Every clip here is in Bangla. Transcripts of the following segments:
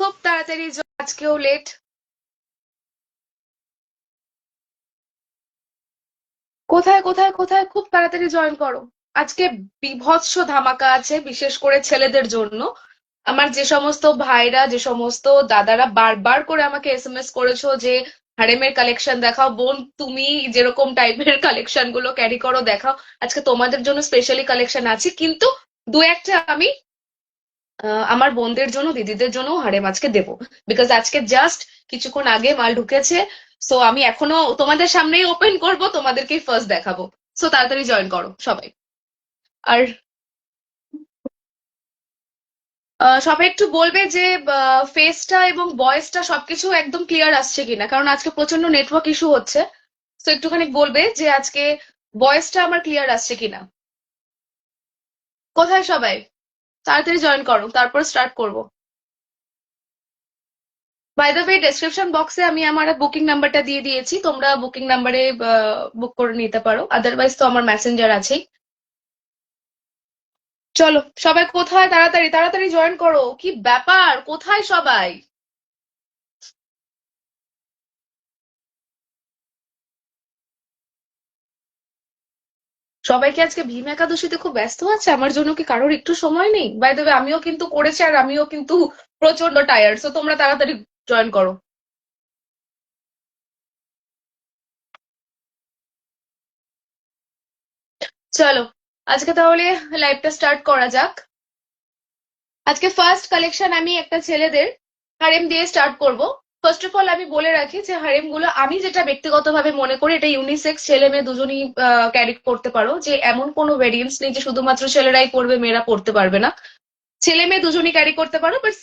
খুব তাড়াতাড়ি আজকেও লেট। কোথায় কোথায় কোথায় খুব তাড়াতাড়ি জয়েন করো। আজকে বীভৎস ধামাকা আছে, বিশেষ করে ছেলেদের জন্য। আমার যে সমস্ত ভাইরা, যে সমস্ত দাদারা বারবার করে আমাকে এসএমএস করেছো যে হারেমের কালেকশন দেখাও বোন, তুমি যেরকম টাইপের কালেকশন গুলো ক্যারি করো দেখাও। আজকে তোমাদের জন্য স্পেশালি কালেকশন আছে, কিন্তু দু একটা আমি আমার বোনদের জন্য, দিদিদের জন্য হারেম আজকে দেবো। বিকজ আজকে জাস্ট কিছুক্ষণ আগে মাল ঢুকেছে। সো আমি এখনো তোমাদের সামনেই ওপেন করব, তোমাদেরকেই ফার্স্ট দেখাবো। সো তাড়াতাড়ি জয়েন করো সবাই। আর সবাই একটু বলবে যে ফেসটা এবং ভয়েসটা সবকিছু একদম ক্লিয়ার আসছে কিনা, কারণ আজকে প্রচন্ড নেটওয়ার্ক ইস্যু হচ্ছে। তো একটুখানি বলবে যে আজকে ভয়েসটা আমার ক্লিয়ার আসছে কিনা। কোথায় সবাই? তাড়াতাড়ি জয়েন করো, তারপর স্টার্ট করবো। বাই দ্য ওয়ে, ডেসক্রিপশন বক্সে আমি আমার বুকিং নাম্বারটা দিয়ে দিয়েছি, তোমরা বুকিং নাম্বারে বুক করে নিতে পারো, আদারওয়াইজ তো আমার মেসেঞ্জার আছেই। চলো সবাই, কোথায়? তাড়াতাড়ি তাড়াতাড়ি জয়েন করো, কি ব্যাপার, কোথায় সবাই? সবাইকে আজকে ভীম একাদশীতে খুব ব্যস্ত আছে, আমার জন্য কি কারোর একটু সময় নেই? বাই দ্য ওয়ে, আমিও কিন্তু করেছি আর আমিও কিন্তু প্রচন্ড টায়ার্ড, সো তোমরা তাড়াতাড়ি জয়েন করো। চলো আজকে তাহলে লাইভটা স্টার্ট করা যাক। আজকে ফার্স্ট কালেকশন আমি একটা ছেলেদের হারেম দিয়ে স্টার্ট করব। ফার্স্ট অফ অল আমি বলে রাখি যে হারেম গুলো আমি যেটা ব্যক্তিগতভাবে মনে করি, এটা ইউনিসেক্স, ছেলে মেয়ে দুজনই ক্যারি করতে পারো, যে এমন কোনো ভেরিয়েন্টস নেই যে শুধুমাত্র ছেলেরাই পড়বে মেয়েরা পড়তে পারবে না। ছেলে মেয়ে দুজনই ক্যারি করতে পারো, বাট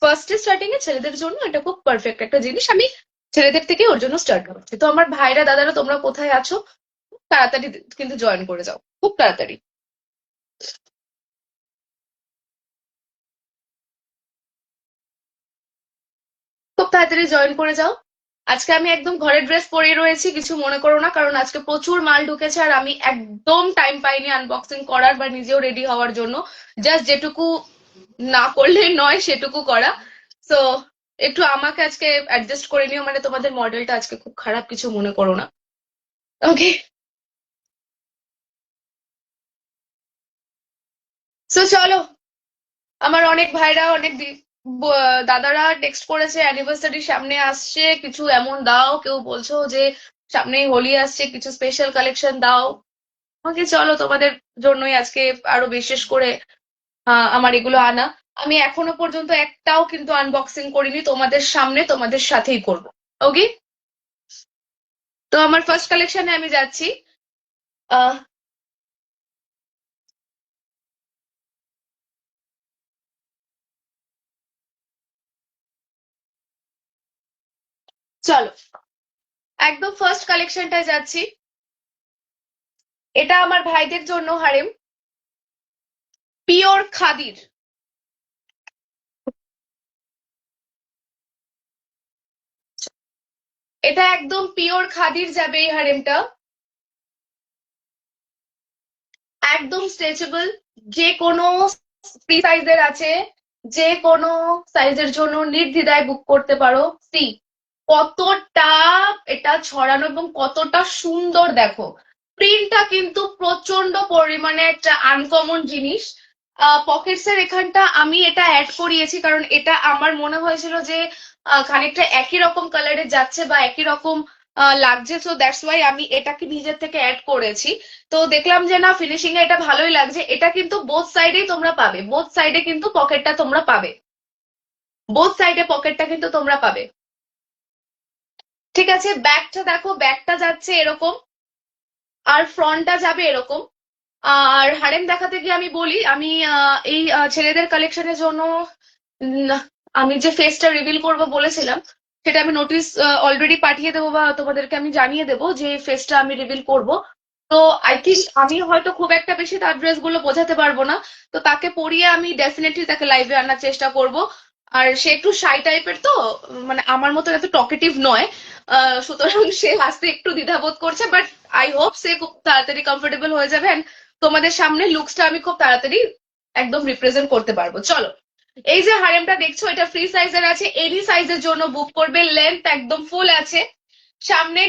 ফার্স্টে স্টার্টিং এ ছেলেদের জন্য এটা খুব পারফেক্ট একটা জিনিস। আমি ছেলেদের থেকে ওর জন্য স্টার্ট করছি। তো আমার ভাইরা দাদারা তোমরা কোথায় আছো, খুব তাড়াতাড়ি কিন্তু জয়েন করে যাও, খুব তাড়াতাড়ি। খুব তাড়াতাড়ি জয়েন করে যাও। আজকে আমি একদম ঘরের ড্রেস পরে রয়েছি, কিছু মনে করো না, কারণ আজকে প্রচুর মাল ঢুকেছে আর আমি একদম টাইম পাইনি আনবক্সিং করার বা নিজেও রেডি হওয়ার জন্য। জাস্ট যেটুকু না করলে নয় সেটুকু করা। তো একটু আমাকে আজকে অ্যাডজাস্ট করে নিও, মানে তোমাদের মডেলটা আজকে খুব খারাপ, কিছু মনে করো না। ওকে। সো চলো, আমার অনেক ভাইরা, অনেক দাদারা টেক্সট করেছে অ্যানিভার্সারি সামনে আসছে, কিছু এমন দাও, কেউ বলছো যে সামনেই হোলি আসছে, কিছু স্পেশাল কালেকশন দাও আমাকে। চলো তোমাদের জন্যই আজকে আরো বিশেষ করে আমার এগুলো আনা। আমি এখনো পর্যন্ত একটাও কিন্তু আনবক্সিং করিনি, তোমাদের সামনে তোমাদের সাথেই করব। ওকে। তো আমার ফার্স্ট কালেকশনে আমি যাচ্ছি। আহ চলো একদম ফার্স্ট কালেকশনটায় যাচ্ছি। এটা আমার ভাইদের জন্য হারেম, পিওর খাদির। এটা একদম পিওর খাদির যাবে এই হারেমটা, একদম স্ট্রেচেবল, যে কোনো ফ্রি সাইজের আছে, যে কোনো সাইজের জন্য নির্দ্বিধায় বুক করতে পারো। সি কতটা এটা ছড়ানো এবং কতটা সুন্দর দেখো। প্রিন্টটা কিন্তু প্রচন্ড পরিমাণে একটা আনকমন জিনিস। পকেটস এর এখানটা আমি এটা অ্যাড করিয়েছি, কারণ এটা আমার মনে হয়েছিল যে খানিকটা একই রকম কালারে যাচ্ছে বা একই রকম লাগছে, সো দ্যাটস ওয়াই আমি এটাকে নিজের থেকে অ্যাড করেছি। তো দেখলাম যে না, ফিনিশিং এ এটা ভালোই লাগছে। এটা কিন্তু বোথ সাইডেই তোমরা পাবে, বোথ সাইডে কিন্তু পকেটটা তোমরা পাবে, বোথ সাইডে পকেটটা কিন্তু তোমরা পাবে। ঠিক আছে, ব্যাকটা দেখো, ব্যাকটা যাচ্ছে এরকম আর ফ্রন্টটা যাবে এরকম। আর হারেম দেখাতে গিয়ে আমি বলি, আমি এই ছেলেদের কালেকশনের জন্য উম, আমি যে ফেসটা রিভিল করব বলেছিলাম, সেটা আমি নোটিস অলরেডি পাঠিয়ে দেবো বা তোমাদেরকে আমি জানিয়ে দেবো যে ফেসটা আমি রিভিল করব। তো আই থিঙ্ক আমি হয়তো খুব একটা বেশি তার ড্রেস গুলো বোঝাতে পারবো না, তো তাকে পরিয়ে আমি ডেফিনেটলি তাকে লাইভে আনার চেষ্টা করব। আর সে একটু শাই টাইপের, তো মানে আমার মতো এত টকেটিভ নয়, সুতরাং সে আসতে একটু দ্বিধাবোধ করছে, বাট আই হোপ সে খুব তাড়াতাড়ি কমফোর্টেবল হয়ে যাবে and তোমাদের সামনে লুকসটা আমি খুব তাড়াতাড়ি একদম রিপ্রেজেন্ট করতে পারবো। চলো এই যে হারেমটা দেখছো এটা ফ্রি সাইজের আছে, এনি সাইজের জন্য বুক করবে। লেন্থ একদম ফুল আছে। সামনে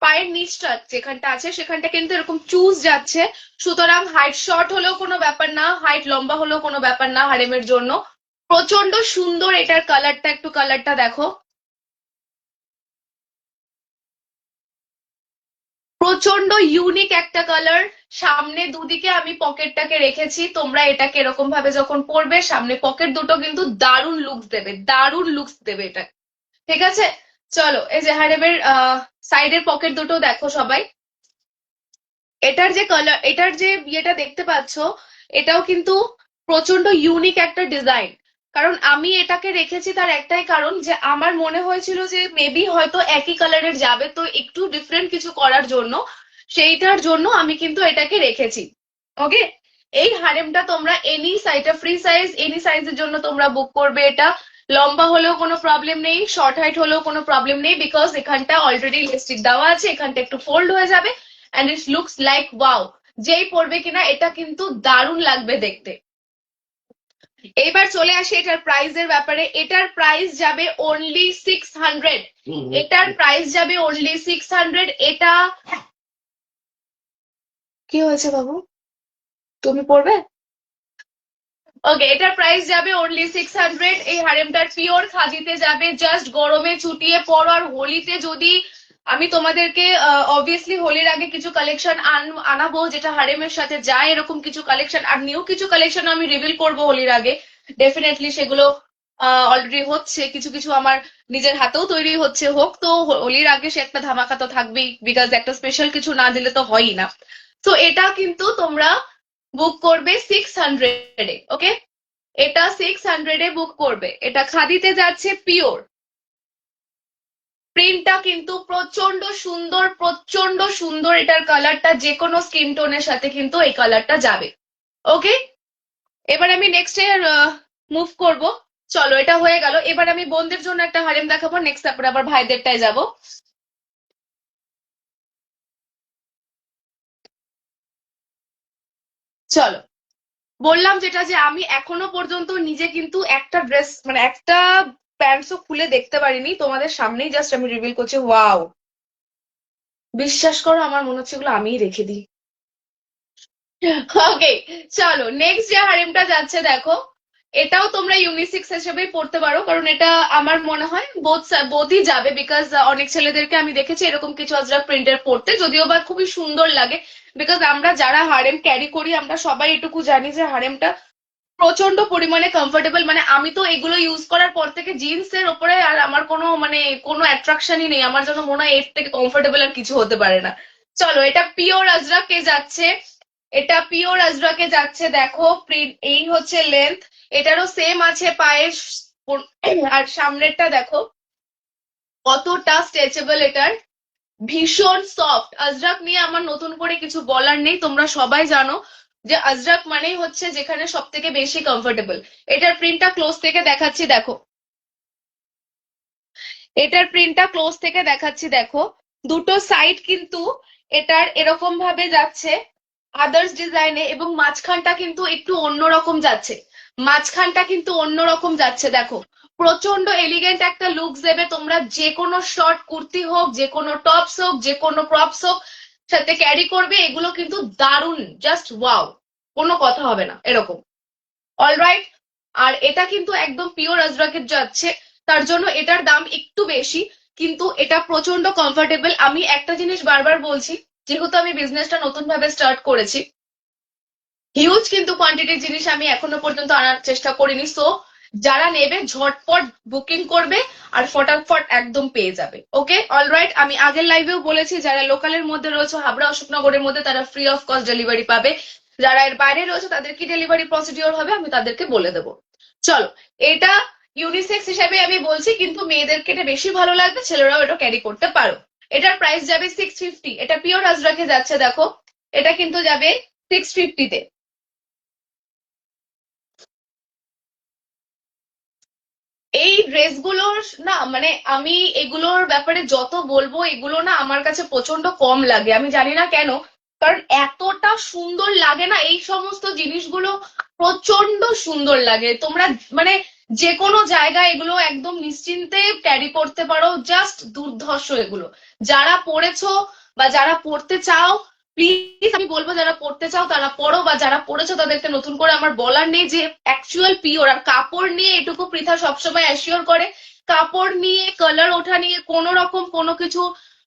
পায়ের নিচটা যেখানটা আছে সেখানটা কিন্তু এরকম চুজ যাচ্ছে। সুতরাং হাইট শর্ট হলেও কোনো ব্যাপার না, হাইট লম্বা হলেও কোনো ব্যাপার না হারেমের জন্য। প্রচন্ড সুন্দর এটার কালারটা, একটু কালারটা দেখো, প্রচন্ড ইউনিক একটা কালার। সামনে দুদিকে আমি পকেটটাকে রেখেছি, তোমরা এটাকে এরকম ভাবে যখন পরবে সামনে পকেট দুটো কিন্তু দারুণ লুকস দেবে, দারুণ লুকস দেবে এটা। ঠিক আছে, চলো এই যে হারেমের সাইডের পকেট দুটো দেখো সবাই। এটার যে কালার, এটার যে ইয়েটা দেখতে পাচ্ছ, এটাও কিন্তু প্রচন্ড ইউনিক একটা ডিজাইন। কারণ আমি এটাকে রেখেছি তার একটাই কারণ, যে আমার মনে হয়েছিল যে মেবি হয়তো একই কালারের যাবে, তো একটু ডিফারেন্ট কিছু করার জন্য, সেইটার জন্য আমি কিন্তু এটাকে রেখেছি। ওকে, এই হারেমটা তোমরা any size, free size, any সাইজের জন্য তোমরা বুক করবে। এটা লম্বা হলেও কোনো প্রবলেম নেই, শর্ট হাইট হলেও কোনো প্রবলেম নেই, বিকজ এখানটা অলরেডি ইলাস্টিক দেওয়া আছে, এখানটা একটু ফোল্ড হয়ে যাবে, and it looks like wow. যেই পরবে কিনা এটা কিন্তু দারুণ লাগবে দেখতে। এইবার চলে আসি এটার প্রাইসের ব্যাপারে। এটার প্রাইস যাবে অনলি 600। এটার প্রাইস যাবে অনলি 600। এটা কি হয়েছে বাবু, তুমি পড়বে? ওকে, এটার প্রাইস যাবে অনলি 600। এই হারেমটার পিওর খাদিতে যাবে। জাস্ট গরমে ছুটিয়ে পড়ো। আর হোলিতে যদি আমি তোমাদেরকে অবভিয়াসলি হোলির আগে কিছু কালেকশন আনাবো যেটা হারেমের সাথে যায়, এরকম কিছু কালেকশন আর নিউ কিছু কালেকশন আমি রিভিল করব হোলির আগে। ডেফিনেটলি সেগুলো অলরেডি হচ্ছে, কিছু কিছু আমার নিজের হাতেও তৈরি হচ্ছে। হোক তো হোলির আগে সে একটা ধামাকা তো থাকবেই, বিকজ একটা স্পেশাল কিছু না দিলে তো হয়ই না। তো এটা কিন্তু তোমরা বুক করবে 600-এ। ওকে, এটা 600-এ বুক করবে। এটা খাদিতে যাচ্ছে পিওর। প্রিন্টটা কিন্তু প্রচন্ড সুন্দর, প্রচন্ড সুন্দর। এটার কালারটা যে কোনো স্কিন টোনের সাথে কিন্তু এই কালারটা যাবে। ওকে, এবার আমি নেক্সট এর মুভ করব। চলো এটা হয়ে গেল। এবার আমি বোনদের জন্য একটা হারেম দেখাবো, নেক্সট তারপরে আবার ভাইদেরটায় যাব। চলো, বললাম যেটা, যে আমি এখনো পর্যন্ত নিজে কিন্তু একটা ড্রেস মানে একটা প্যান্টসও খুলে দেখতে পারিনি, তোমাদের সামনেই জাস্ট আমি রিভিল করছি। ওয়াও, বিশ্বাস করো আমার মনে হচ্ছে এগুলো আমিই রেখে দিই। ওকে, চলো নেক্সট যে হারেমটা যাচ্ছে দেখো। এটাও তোমরা ইউনিসেক্স হিসেবেই পড়তে পারো, কারণ এটা আমার মনে হয় বোথই যাবে, বিকজ অনেক ছেলেদেরকে আমি দেখেছি এরকম কিছু আজরাক প্রিন্টের পড়তে, যদিও বা খুবই সুন্দর লাগে। বিকজ আমরা যারা হারেম ক্যারি করি আমরা সবাই এটুকু জানি যে হারেমটা প্রচন্ড পরিমাণে কমফোর্টেবল। মানে আমি তো এগুলো ইউজ করার পর থেকে জিন্স এর ওপরে আর আমার কোনো মানে কোনো অ্যাট্রাকশনই নেই। আমার জন্য মনে হয় এর থেকে কমফোর্টেবল আর কিছু হতে পারে না। চলো, এটা পিওর আজরাকে যাচ্ছে। এটা পিওর আজরাকে যাচ্ছে। দেখো প্রিন্ট, এই হচ্ছে লেন্থ। এটারও সেম আছে পায়ের আর সামনেরটা দেখো কতটা স্ট্রেচেবল এটার। ভীষণ সফট। আজরাক নিয়ে আমার নতুন করে কিছু বলার নেই, তোমরা সবাই জানো যে আজরাক মানেই হচ্ছে যেখানে সব থেকে বেশি কমফোর্টেবল। এটার প্রিন্টটা ক্লোজ থেকে দেখাচ্ছি দেখো। এটার প্রিন্টটা ক্লোজ থেকে দেখাচ্ছি দেখো। দুটো সাইড কিন্তু এটার এরকম ভাবে যাচ্ছে আদার্স ডিজাইনে, এবং মাঝখানটা কিন্তু একটু অন্যরকম যাচ্ছে। মাঝখানটা কিন্তু অন্যরকম যাচ্ছে দেখো। প্রচন্ড এলিগেন্ট একটা লুকস দেবে। তোমরা যে কোনো শর্ট কুর্তি হোক, যে কোনো টপস হোক, যে কোনো ক্রপস হোক সাথে ক্যারি করবে, এগুলো কিন্তু দারুণ, জাস্ট ওয়াও, কোনো কথা হবে না এরকম। অলরাইট, আর এটা কিন্তু একদম পিওর আজরাকের যাচ্ছে, তার জন্য এটার দাম একটু বেশি, কিন্তু এটা প্রচন্ড কমফোর্টেবল। আমি একটা জিনিস বারবার বলছি, যেহেতু আমি বিজনেসটা নতুন ভাবে স্টার্ট করেছি, হিউজ কিন্তু কোয়ান্টিটির জিনিস আমি এখনো পর্যন্ত আনার চেষ্টা করিনি। সো যারা নেবে ঝটপট বুকিং করবে আর ফটাফট একদম পেয়ে যাবে। ওকে, অলরাইট, আমি আগের লাইভেও বলেছি যারা লোকালের মধ্যে রয়েছে হাবড়া অশোকনগরের মধ্যে তারা ফ্রি অফ কস্ট ডেলিভারি পাবে। যারা এর বাইরে রয়েছে তাদের কি ডেলিভারি প্রসিডিওর হবে আমি তাদেরকে বলে দেবো। চলো, এটা ইউনিসেক্স হিসেবে আমি বলছি, কিন্তু মেয়েদেরকে এটা বেশি ভালো লাগবে, ছেলেরাও এটা ক্যারি করতে পারো। এটার প্রাইস যাবে 650। এটা পিওর আজরাকে যাচ্ছে দেখো। এটা কিন্তু যাবে 650-তে। এই ড্রেসগুলোর না মানে আমি এগুলোর ব্যাপারে যত বলবো, এগুলো না আমার কাছে প্রচন্ড কম লাগে, আমি জানি না কেন। কারণ এতটা সুন্দর লাগে না এই সমস্ত জিনিসগুলো। প্রচন্ড সুন্দর লাগে। তোমরা মানে যে কোনো জায়গায় এগুলো একদম নিশ্চিন্তে ক্যারি করতে পারো, জাস্ট দুর্ধর্ষ এগুলো। যারা পড়েছো বা যারা পড়তে চাও, প্লিজ আমি বলবো যারা পড়তে চাও তারা পড়ো, বা যারা পড়েছো তাদেরকে নতুন করে আমার বলার নেই যে অ্যাকচুয়াল পিওর। আর কাপড় নিয়ে এটুকু পৃথা সবসময় অ্যাসিওর করে, কাপড় নিয়ে কালার ওঠা নিয়ে কোনো রকম কোনো কিছু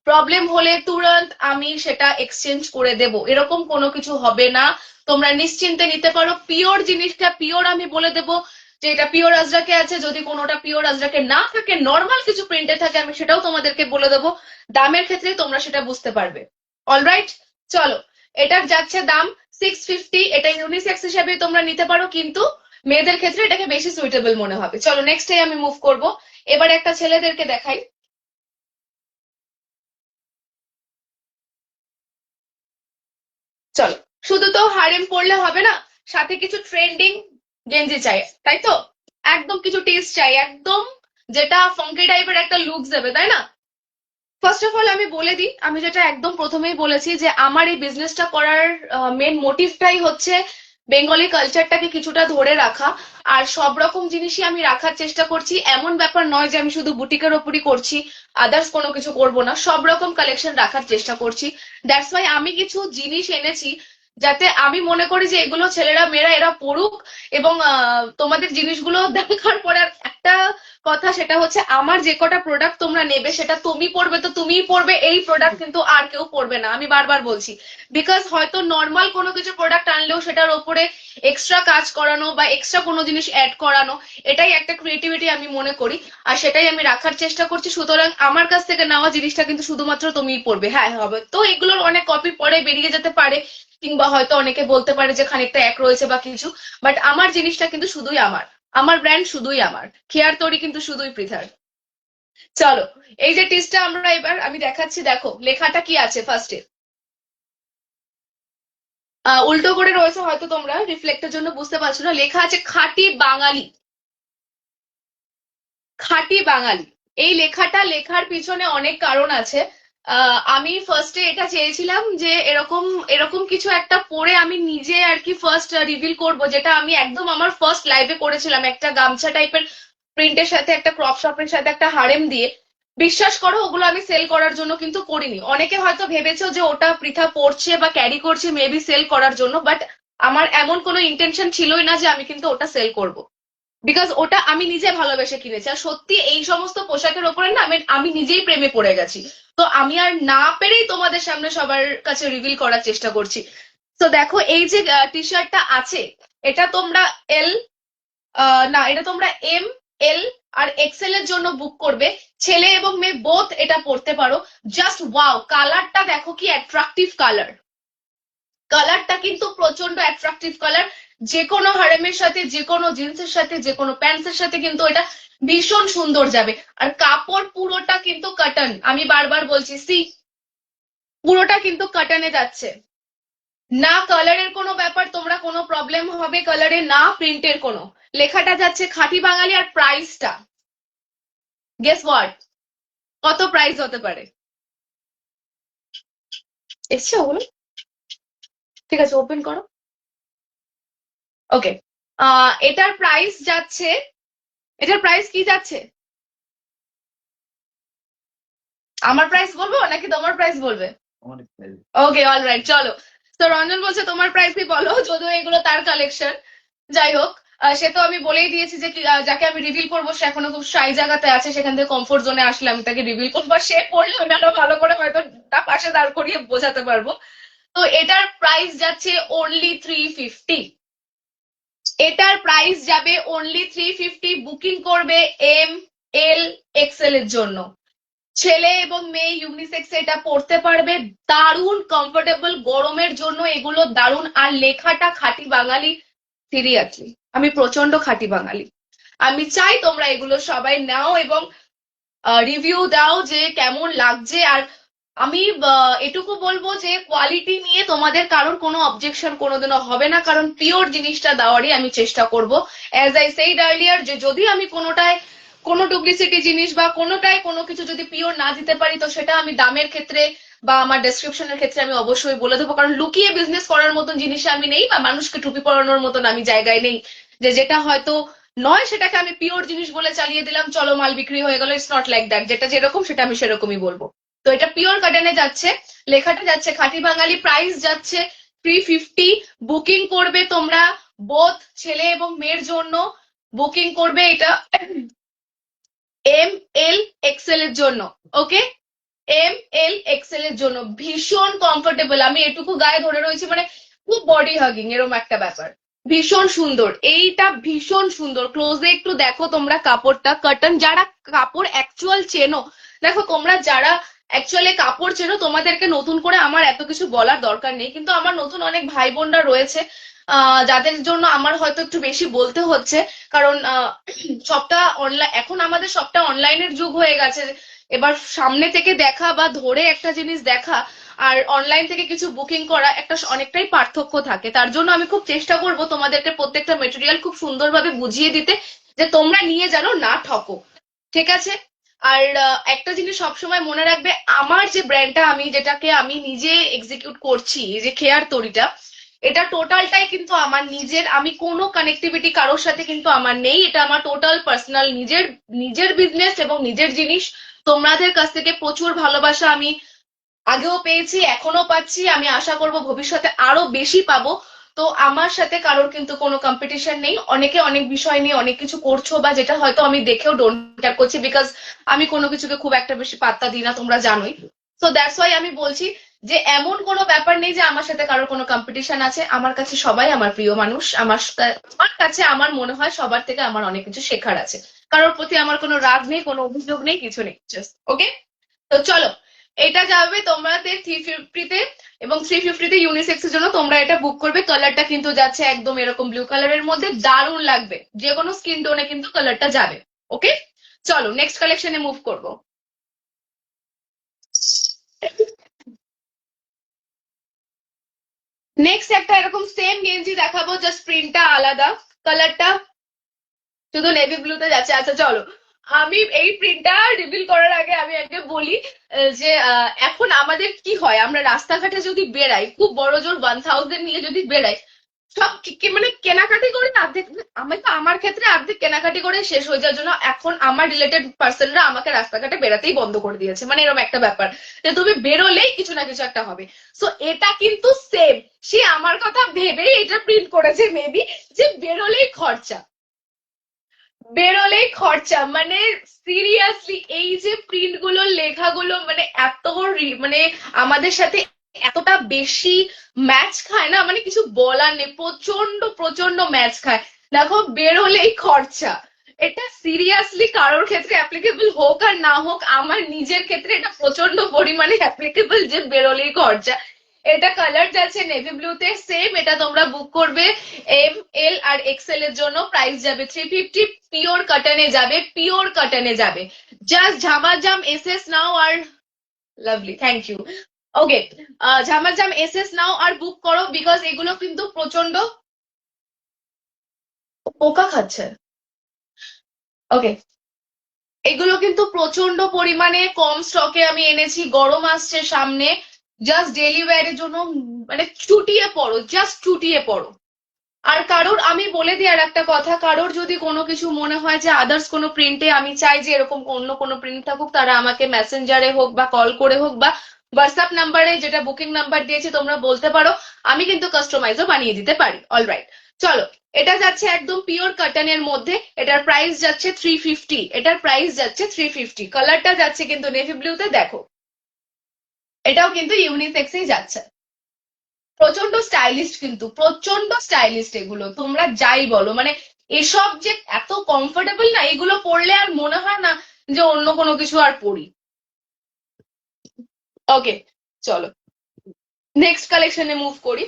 প্রবলেম হলে তুরন্ত আমি সেটা এক্সচেঞ্জ করে দেব, এরকম কোনো কিছু হবে না। তোমরা নিশ্চিন্তে নিতে পারো। পিওর জিনিসটা পিওর আমি বলে দেবো যে এটা পিওর আজরাকে আছে। যদি কোনোটা পিওর আজরাকে না থাকে, নর্মাল কিছু প্রিন্টে থাকে, আমি সেটাও তোমাদেরকে বলে দেবো। দামের ক্ষেত্রে তোমরা সেটা বুঝতে পারবে। অলরাইট, চলো। এটার যাচ্ছে দাম 650। এটা ইউনিসেক্স হিসেবে তোমরা নিতে পারো, কিন্তু মেয়েদের ক্ষেত্রে এটাকে বেশি সুইটেবল মনে হবে। চলো নেক্সট আমি মুভ করব। এবার একটা ছেলেদেরকে দেখাই। চলো, শুধু তো হারেম পড়লে হবে না, সাথে কিছু ট্রেন্ডিং গেঞ্জি চাই, তাই তো? একদম কিছু টেস্ট চাই, একদম যেটা ফঙ্কি টাইপের একটা লুক দেবে, তাই না? ফার্স্ট অফ অল আমি বলে দিই, আমি যেটা একদম প্রথমেই বলেছি যে আমার এই বিজনেসটা করার মেন মোটিভটাই হচ্ছে বেঙ্গলি কালচারটাকে কিছুটা ধরে রাখা। আর সব রকম জিনিসই আমি রাখার চেষ্টা করছি। এমন ব্যাপার নয় যে আমি শুধু বুটিকের ওপরই করছি, আদার্স কোনো কিছু করব না, সব রকম কালেকশন রাখার চেষ্টা করছি। দ্যাটস ওয়াই আমি কিছু জিনিস এনেছি, যাতে আমি মনে করি যে এগুলো ছেলেরা মেয়েরা এরা পড়ুক। এবং তোমাদের জিনিসগুলো দেখার পরে আর একটা কথা, সেটা হচ্ছে আমার যে কটা প্রোডাক্ট তোমরা নেবে সেটা তুমি পড়বে তো তুমিই পড়বে, এই প্রোডাক্ট কিন্তু আর কেউ পড়বে না, আমি বারবার বলছি। বিকজ হয়তো নর্মাল কোনো কিছু প্রোডাক্ট আনলেও সেটার ওপরে এক্সট্রা কাজ করানো বা এক্সট্রা কোনো জিনিস অ্যাড করানো, এটাই একটা ক্রিয়েটিভিটি আমি মনে করি। আর সেটাই আমি রাখার চেষ্টা করছি। সুতরাং আমার কাছ থেকে নেওয়া জিনিসটা কিন্তু শুধুমাত্র তুমিই পড়বে। হ্যাঁ, হবে তো এগুলোর অনেক কপি পরে বেরিয়ে যেতে পারে, কিংবা হয়তো অনেকে বলতে পারে যে খানিকটা এক রয়েছে বা কিছু, বাট আমার জিনিসটা কিন্তু শুধুই আমার, আমার ব্র্যান্ড শুধুই আমার, খেয়ার তৈরি কিন্তু শুধুই পৃথার। চলো, এই যে টিসটা আমরা এবার আমি দেখাচ্ছি, দেখো লেখাটা কি আছে ফার্স্টে। উল্টো করে রয়েছে, হয়তো তোমরা রিফ্লেক্টের জন্য বুঝতে পারছো না। লেখা আছে খাঁটি বাঙালি, খাঁটি বাঙালি। এই লেখাটা লেখার পিছনে অনেক কারণ আছে। আমি ফার্স্টে এটা চেয়েছিলাম যে এরকম এরকম কিছু একটা পরে আমি নিজে আর কি ফার্স্ট রিভিল করব, যেটা আমি একদম আমার ফার্স্ট লাইভে করেছিলাম, একটা গামছা টাইপের প্রিন্টের সাথে একটা ক্রপ শপের সাথে একটা হারেম দিয়ে। বিশ্বাস করো ওগুলো আমি সেল করার জন্য কিন্তু করিনি। অনেকে হয়তো ভেবেছো যে ওটা পৃথা পড়ছে বা ক্যারি করছে মেবি সেল করার জন্য, বাট আমার এমন কোনো ইন্টেনশন ছিলই না যে আমি কিন্তু ওটা সেল করব। বিকজ ওটা আমি নিজে ভালোবেসে কিনেছি। আর সত্যি এই সমস্ত পোশাকের ওপরে না আমি নিজেই প্রেমে পড়ে গেছি। তো আমি আর না পেরেই তোমাদের সামনে সবার কাছে রিভিল করার চেষ্টা করছি। তো দেখো এই যে টি শার্টটা আছে, এটা তোমরা এল, না এটা তোমরা এম, এল আর এক্সেল এর জন্য বুক করবে। ছেলে এবং মেয়ে বোথ এটা পরতে পারো। জাস্ট ওয়াও, কালারটা দেখো কি অ্যাট্রাকটিভ কালার। কালারটা কিন্তু প্রচন্ড অ্যাট্রাকটিভ কালার। যে কোনো হারেমের সাথে, যে কোনো জিন্সের সাথে, যে কোনো প্যান্টসের সাথে কিন্তু এটা ভীষণ সুন্দর যাবে। আর কাপড় পুরোটা কিন্তু কটন, আমি বারবার বলছি, সি পুরোটা কিন্তু কটনে যাচ্ছে। না কালারের কোনো ব্যাপার, তোমরা কোনো প্রবলেম হবে কালারে, না প্রিন্টের কোনো। লেখাটা যাচ্ছে খাঁটি বাঙালি। আর প্রাইসটা গেস হোয়াট, কত প্রাইস হতে পারে? এসছে ওগুলো? ঠিক আছে, ওপেন করো। ওকে, এটার প্রাইস যাচ্ছে, এটার প্রাইস কি যাচ্ছে? আমার প্রাইস বলবো নাকি তোমার প্রাইস বলবে? ওকে, অলরাইট, চলো। তো রঞ্জন বলছে তোমার প্রাইসই বলো, যদিও এগুলো তার কালেকশন। যাই হোক, সে তো আমি বলেই দিয়েছি যে যাকে আমি রিভিল করবো সে এখনো খুব শাই জায়গাতে আছে, সেখান থেকে কমফোর্ট জোনে আসলে আমি তাকে রিভিল করবো। আর সে পড়লে আমি আরো ভালো করে হয়তো তার পাশে দাঁড় করিয়ে বোঝাতে পারবো। তো এটার প্রাইস যাচ্ছে অনলি 350। এটার প্রাইস যাবে অনলি 350। বুকিং করবে এম, এল, এক্সেল এর জন্য। ছেলে এবং মেয়ে ইউনিসেক্স এটা পড়তে পারবে। দারুণ কমফোর্টেবল, গরমের জন্য এগুলো দারুণ। আর লেখাটা খাঁটি বাঙালি। সিরিয়াসলি আমি প্রচন্ড খাঁটি বাঙালি। আমি চাই তোমরা এগুলো সবাই নাও এবং রিভিউ দাও যে কেমন লাগছে। আর আমি এটুকু বলবো যে কোয়ালিটি নিয়ে তোমাদের কারোর কোনো অবজেকশন কোনোদিনও হবে না, কারণ পিওর জিনিসটা দেওয়ারই আমি চেষ্টা করব। অ্যাজ আই সেইড আর্লিয়ার, যে যদি আমি কোনোটায় কোনো ডুপ্লিসিটি জিনিস বা কোনোটায় কোনো কিছু যদি পিওর না দিতে পারি, তো সেটা আমি দামের ক্ষেত্রে বা আমার ডেসক্রিপশনের ক্ষেত্রে আমি অবশ্যই বলে দেবো, কারণ লুকিয়ে বিজনেস করার মতন জিনিসে আমি নেই, বা মানুষকে টুপি পরানোর মতন আমি জায়গায় নেই যে যেটা হয়তো নয় সেটাকে আমি পিওর জিনিস বলে চালিয়ে দিলাম, চলো মাল বিক্রি হয়ে গেল। ইটস নট লাইক দ্যাট, যেটা যেরকম সেটা আমি সেরকমই বলবো। তো এটা পিওর কাটানে যাচ্ছে, লেখাটা যাচ্ছে খাঁটি বাঙালি, প্রাইস যাচ্ছে 350। বুকিং করবে তোমরা বোথ ছেলে এবং মেয়ের জন্য, বুকিং করবে এটা ML XL এর জন্য। ওকে, ML XL এর জন্য ভীষণ কমফোর্টেবল, আমি এটুকু গায়ে ধরে রয়েছি, মানে খুব বডি হাগিং এরকম একটা ব্যাপার। ভীষণ সুন্দর, এইটা ভীষণ সুন্দর। ক্লোজে একটু দেখো তোমরা কাপড়টা, কটন, যারা কাপড় অ্যাকচুয়াল চেনো, দেখো তোমরা যারা অ্যাকচুয়ালি কাপড় চেনো তোমাদেরকে নতুন করে আমার এত কিছু বলার দরকার নেই, কিন্তু আমার নতুন অনেক ভাই বোনরা রয়েছে যাদের জন্য আমার হয়তো একটু বেশি বলতে হচ্ছে, কারণ সবটা অনলাইন, এখন আমাদের সবটা অনলাইনের যুগ হয়ে গেছে। এবার সামনে থেকে দেখা বা ধরে একটা জিনিস দেখা আর অনলাইন থেকে কিছু বুকিং করা একটা অনেকটাই পার্থক্য থাকে। তার জন্য আমি খুব চেষ্টা করব তোমাদেরকে প্রত্যেকটা মেটেরিয়াল খুব সুন্দরভাবে বুঝিয়ে দিতে, যে তোমরা নিয়ে যেন না ঠকো। ঠিক আছে? আর একটা জিনিস সবসময় মনে রাখবে, আমার যে ব্র্যান্ডটা আমি যেটাকে আমি নিজে এক্সিকিউট করছি, এই যে কেয়ার তরিটা, এটা টোটালটাই কিন্তু আমার নিজের, আমি কোনো কানেক্টিভিটি কারোর সাথে কিন্তু আমার নেই, এটা আমার টোটাল পার্সোনাল নিজের নিজের বিজনেস এবং নিজের জিনিস। তোমাদের কাছ থেকে প্রচুর ভালোবাসা আমি আগেও পেয়েছি, এখনো পাচ্ছি, আমি আশা করব ভবিষ্যতে আরো বেশি পাবো। তো আমার সাথে কারোর কিন্তু কোনো কম্পিটিশন নেই। অনেকে অনেক বিষয় নিয়ে অনেক কিছু করছো, বা যেটা হয়তো আমি দেখেও ডোন্ট কেয়ার করছি, বিকজ আমি কোনো কিছুকে খুব একটা বেশি পাত্তা দিই না, তোমরা জানোই। সো দ্যাটস ওয়াই আমি বলছি যে এমন কোনো ব্যাপার নেই যে আমার সাথে কারোর কোনো কম্পিটিশন আছে। আমার কাছে সবাই আমার প্রিয় মানুষ, আমার কাছে আমার মনে হয় সবার থেকে আমার অনেক কিছু শেখার আছে। কারোর প্রতি আমার কোনো রাগ নেই, কোনো অভিযোগ নেই, কিছু নেই। Just okay. তো চলো, এটা যাবে তোমাদের 350-তে, এবং 350-তে ইউনিসেক্স এর জন্য তোমরা এটা বুক করবে। কালারটা কিন্তু যাচ্ছে একদম এরকম ব্লু কালারের মধ্যে, দারুণ লাগবে, যে কোনো স্কিন টোনে কিন্তু কালারটা যাবে। ওকে, চলো নেক্সট কালেকশনে মুভ করবো। নেক্সট একটা এরকম সেম গেঞ্জি দেখাবো, জাস্ট প্রিন্টটা আলাদা, কালারটা শুধু নেভি ব্লুতে যাচ্ছে। আচ্ছা চলো, আমি এই প্রিন্টটা রিভিল করার আগে আমি আগে বলি যে এখন আমাদের কি হয়, আমরা রাস্তাঘাটে যদি বেড়াই, খুব বড় জোর 1000 নিয়ে যদি বেড়াই, সব মানে কেনাকাটি করে অর্ধেক, আমি তো আমার ক্ষেত্রে অর্ধেক কেনাকাটি করে শেষ হয়ে যাওয়ার জন্য এখন আমার রিলেটেড পার্সনরা আমাকে রাস্তাঘাটে বেড়াতেই বন্ধ করে দিয়েছে, মানে এরকম একটা ব্যাপার যে তুমি বেরোলেই কিছু না কিছু একটা হবে। সো এটা কিন্তু সেম, সে আমার কথা ভেবেই এটা প্রিন্ট করেছে মেবি, যে বেরোলেই খরচা, বেরোলেই খরচা, মানে সিরিয়াসলি এই যে প্রিন্ট গুলো, লেখাগুলো মানে এত মানে আমাদের সাথে এতটা বেশি ম্যাচ খায় না, মানে কিছু বলার নেই, প্রচন্ড প্রচন্ড ম্যাচ খায়। দেখো, বেরোলেই খরচা, এটা সিরিয়াসলি কারোর ক্ষেত্রে অ্যাপ্লিকেবল হোক আর না হোক, আমার নিজের ক্ষেত্রে এটা প্রচন্ড পরিমাণে অ্যাপ্লিকেবল যে বেরোলেই খরচা। এটা কালার যাচ্ছে নেভি ব্লুতে, সেম এটা তোমরা বুক করবে ML আর XL এর জন্য। প্রাইস যাবে 350, পিওর কটনে যাবে, পিওর কটনে যাবে। জাস্ট ঝামাঝাম এসএস নাও আর, লাভলি, থ্যাংক ইউ। ওকে, ঝামাঝাম এসএস নাও আর বুক করো, বিকজ এগুলো কিন্তু প্রচন্ড পোকা খাচ্ছে। ওকে, এগুলো কিন্তু প্রচন্ড পরিমাণে কম স্টকে আমি এনেছি, গরম আসছে সামনে, জাস্ট ডেলি ওয়্যারের জন্য, মানে চুটিয়ে পড়ো, জাস্ট চুটিয়ে পড়ো। আর কারোর আমি বলে দিই আর একটা কথা, কারোর যদি কোনো কিছু মনে হয় যে আদার্স কোনো প্রিন্টে আমি চাই যে এরকম অন্য কোনো প্রিন্ট থাকুক, তারা আমাকে মেসেঞ্জারে হোক বা কল করে হোক বা হোয়াটসঅ্যাপ নাম্বারে, যেটা বুকিং নাম্বার দিয়েছি, তোমরা বলতে পারো, আমি কিন্তু কাস্টমাইজও বানিয়ে দিতে পারি। অলরাইট, চলো, এটা যাচ্ছে একদম পিওর কটনের মধ্যে, এটার প্রাইস যাচ্ছে 350, এটার প্রাইস যাচ্ছে 350। কালারটা যাচ্ছে কিন্তু নেভি ব্লুতে, দেখো এটাও কিন্তু ইউনিসেক্সেই যাচ্ছে। প্রচন্ড স্টাইলিস্ট, কিন্তু প্রচন্ড স্টাইলিস্ট এগুলো, তোমরা যাই বলো, মানে এসব যে এত কমফোর্টেবল না, এগুলো পরলে আর মনে হয় না যে অন্য কোনো কিছু আর পরি। ওকে, চলো নেক্সট কালেকশনে মুভ করি।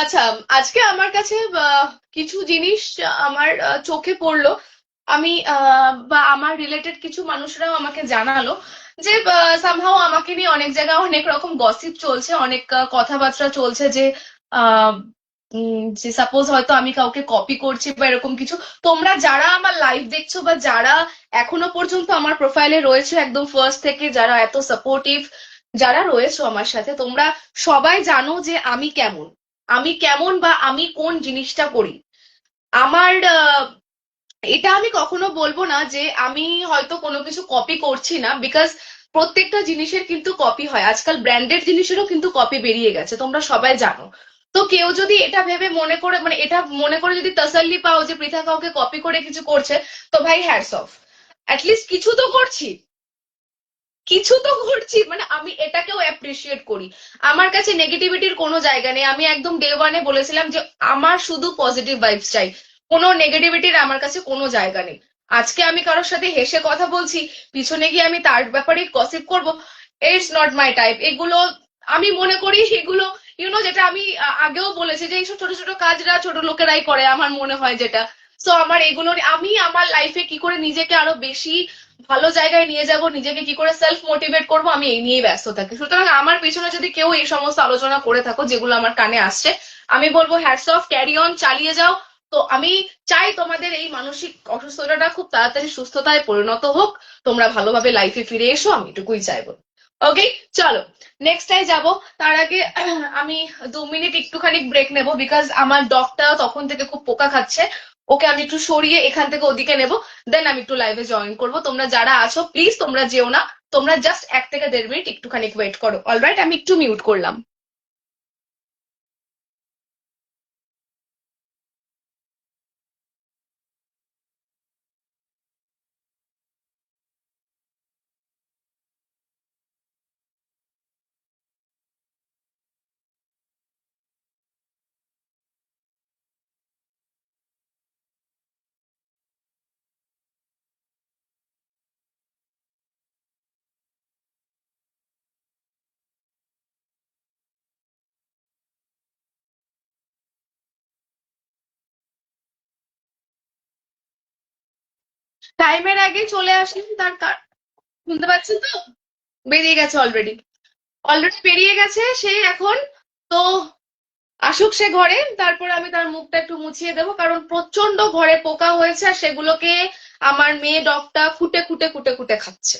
আচ্ছা, আজকে আমার কাছে কিছু জিনিস আমার চোখে পড়লো, আমি বা আমার রিলেটেড কিছু মানুষরাও আমাকে জানালো যে সামহাও আমাকে নিয়ে অনেক জায়গায় অনেক রকম গসিপ চলছে, অনেক কথাবার্তা চলছে যে আহ যে সাপোজ হয়তো আমি কাউকে কপি করছি বা এরকম কিছু। তোমরা যারা আমার লাইভ দেখছো বা যারা এখনো পর্যন্ত আমার প্রোফাইলে রয়েছে একদম ফার্স্ট থেকে, যারা এত সাপোর্টিভ, যারা রয়েছো আমার সাথে, তোমরা সবাই জানো যে আমি কেমন বা আমি কোন জিনিসটা করি। আমার এটা আমি কখনো বলবো না যে আমি হয়তো কোনো কিছু কপি করছি না, বিকজ প্রত্যেকটা জিনিসের কিন্তু কপি হয়, আজকাল ব্র্যান্ডেড জিনিসেরও কিন্তু কপি বেরিয়ে গেছে, তোমরা সবাই জানো। তো কেউ যদি এটা ভেবে মনে করে, মানে এটা মনে করে যদি তাসাল্লি পাও যে পৃথা কাউকে কপি করে কিছু করছে, তো ভাই হ্যাটস অফ, অ্যাটলিস্ট কিছু তো করছি, কিছু তো করছি, মানে আমি এটাকেও অ্যাপ্রিসিয়েট করি। আমার কাছে নেগেটিভিটির কোনো জায়গা নেই, আমি একদম ডে ওয়ানে বলেছিলাম যে আমার শুধু পজিটিভ ভাইবস চাই, কোনো নেগেটিভিটির আমার কাছে কোনো জায়গা নেই। আজকে আমি কারোর সাথে হেসে কথা বলছি, পিছনে গিয়ে আমি তার ব্যাপারে গসিপ করব, ইটস নট মাই টাইপ এগুলো। আমি মনে করি এগুলো, যেটা আমি আগেও বলেছি যে এইসব ছোট ছোট কাজরা ছোট লোকেরাই করে, আমার মনে হয় যেটা। সো আমার এগুলো, আমি আমার লাইফে কি করে নিজেকে আরো বেশি ভালো জায়গায় নিয়ে যাব, নিজেকে কি করে সেলফ মোটিভেট করবো, আমি এই নিয়েই ব্যস্ত থাকি। সুতরাং আমার পেছনে যদি কেউ এই সমস্ত আলোচনা করে থাকো যেগুলো আমার কানে আসছে, আমি বলবো হ্যাটস অফ, ক্যারি অন, চালিয়ে যাও। তো আমি চাই তোমাদের এই মানসিক অসুস্থতাটা খুব তাড়াতাড়ি সুস্থতায় পরিণত হোক, তোমরা ভালোভাবে লাইফে ফিরে এসো, আমি এটুকুই চাইবো। ওকে, চলো নেক্সটাই যাব। তার আগে আমি 2 মিনিট একটুখানি ব্রেক নেব, বিকজ আমার ডগটা তখন থেকে খুব পোকা খাচ্ছে, ওকে আমি একটু সরিয়ে এখান থেকে ওদিকে নেব, দেন আমি একটু লাইভে জয়েন করবো। তোমরা যারা আছো প্লিজ তোমরা যেও না, তোমরা জাস্ট 1 থেকে 1.5 মিনিট একটুখানি ওয়েট করো। অলরাইট, আমি একটু মিউট করলাম। টাইমের আগে চলে আসলাম, শুনতে পাচ্ছেন তো? বেরিয়ে গেছে অলরেডি, অলরেডি বেরিয়ে গেছে সে এখন। তো আসুক সে ঘরে, তারপর আমি তার মুখটা একটু মুছিয়ে দেবো, কারণ প্রচন্ড ঘরে পোকা হয়েছে আর সেগুলোকে আমার মেয়ে ডগটা খুঁটে খুঁটে খুঁটে খুঁটে খাচ্ছে,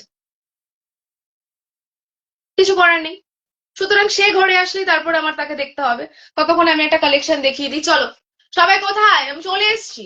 কিছু করার নেই। সুতরাং সে ঘরে আসলেই তারপর আমার তাকে দেখতে হবে। ততক্ষণ আমি একটা কালেকশন দেখিয়ে দিই, চলো। সবাই কোথায়? আমি চলে এসেছি।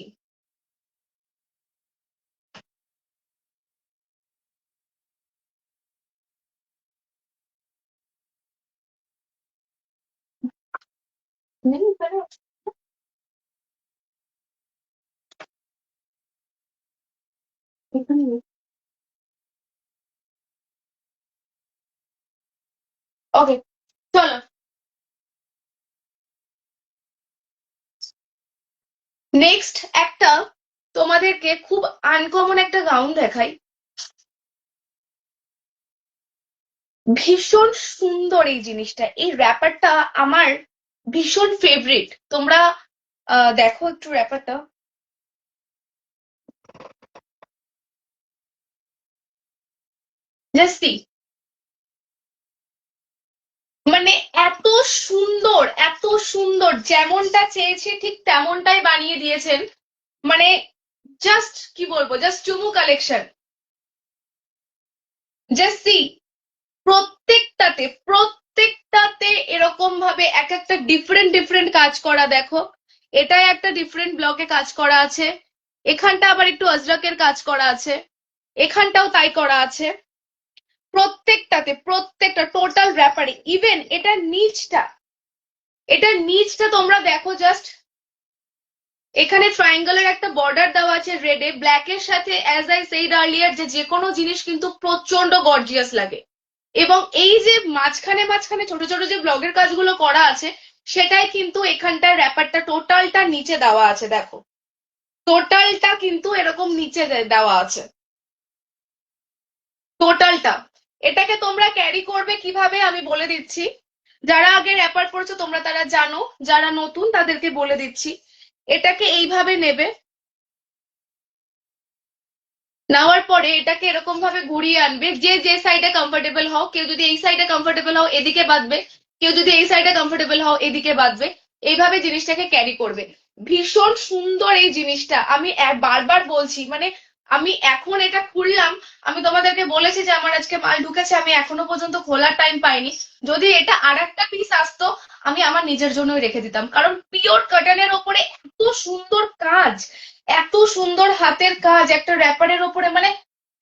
ওকে, চলো। নেক্সট একটা তোমাদেরকে খুব আনকমন একটা গাউন দেখাই, ভীষণ সুন্দর এই জিনিসটা, এই র্যাপারটা আমার ভীষণ ফেভারিট। তোমরা দেখো একটু র্যাপারটা, জাস্ট সি, মানে এত সুন্দর, এত সুন্দর, যেমনটা চেয়েছি ঠিক তেমনটাই বানিয়ে দিয়েছেন। মানে জাস্ট কি বলবো, জাস্ট চুমু কালেকশন, জাস্ট সি। প্রত্যেকটাতে এরকম ভাবে এক একটা ডিফারেন্ট ডিফারেন্ট কাজ করা, দেখো এটাই একটা ডিফারেন্ট ব্লকে কাজ করা আছে, এখানটা আবার একটু অজরকের কাজ করা আছে, এখানটাও তাই করা আছে। প্রত্যেকটা টোটাল র্যাপারে, ইভেন এটা নিচটা তোমরা দেখো জাস্ট, এখানে ট্রায়াঙ্গেলের একটা বর্ডার দেওয়া আছে রেডে ব্ল্যাকের সাথে, অ্যাজ আই সেইড আর্লিয়ার, যে যে কোনো জিনিস কিন্তু প্রচন্ড গর্জিয়াস লাগে। এবং এই যে মাঝখানে মাঝখানে ছোট ছোট যে ব্লগের কাজগুলো করা আছে, সেটাই কিন্তু এখানটার র্যাপারটা টোটালটা নিচে দেওয়া আছে, দেখো টোটালটা কিন্তু এরকম নিচে দেওয়া আছে, টোটালটা। এটাকে তোমরা ক্যারি করবে কিভাবে আমি বলে দিচ্ছি, যারা আগে র্যাপার পড়ছো তোমরা তারা জানো, যারা নতুন তাদেরকে বলে দিচ্ছি। এটাকে এইভাবে নেবে, নেওয়ার পরে এটাকে এরকম ভাবে ঘুরিয়ে আনবে, যে যে সাইডে কমফোর্টেবল হও, কেউ যদি এই সাইডে কমফোর্টেবল হও এদিকে বাঁধবে, কেউ যদি এই সাইডে কমফোর্টেবল হও এদিকে বাঁধবে, এইভাবে জিনিসটাকে ক্যারি করবে। ভীষণ সুন্দর এই জিনিসটা, আমি বারবার বলছি, মানে আমি এখন এটা খুললাম, আমি তোমাদেরকে বলেছি যে আমার আজকে মাল ঢুকেছে, আমি এখনো পর্যন্ত খোলার টাইম পাইনি। যদি এটা আর একটা পিস আসতো আমি আমার নিজের জন্যই রেখে দিতাম, কারণ পিওর কটনের ওপরে এত সুন্দর কাজ, এত সুন্দর হাতের কাজ একটা র্যাপারের ওপরে, মানে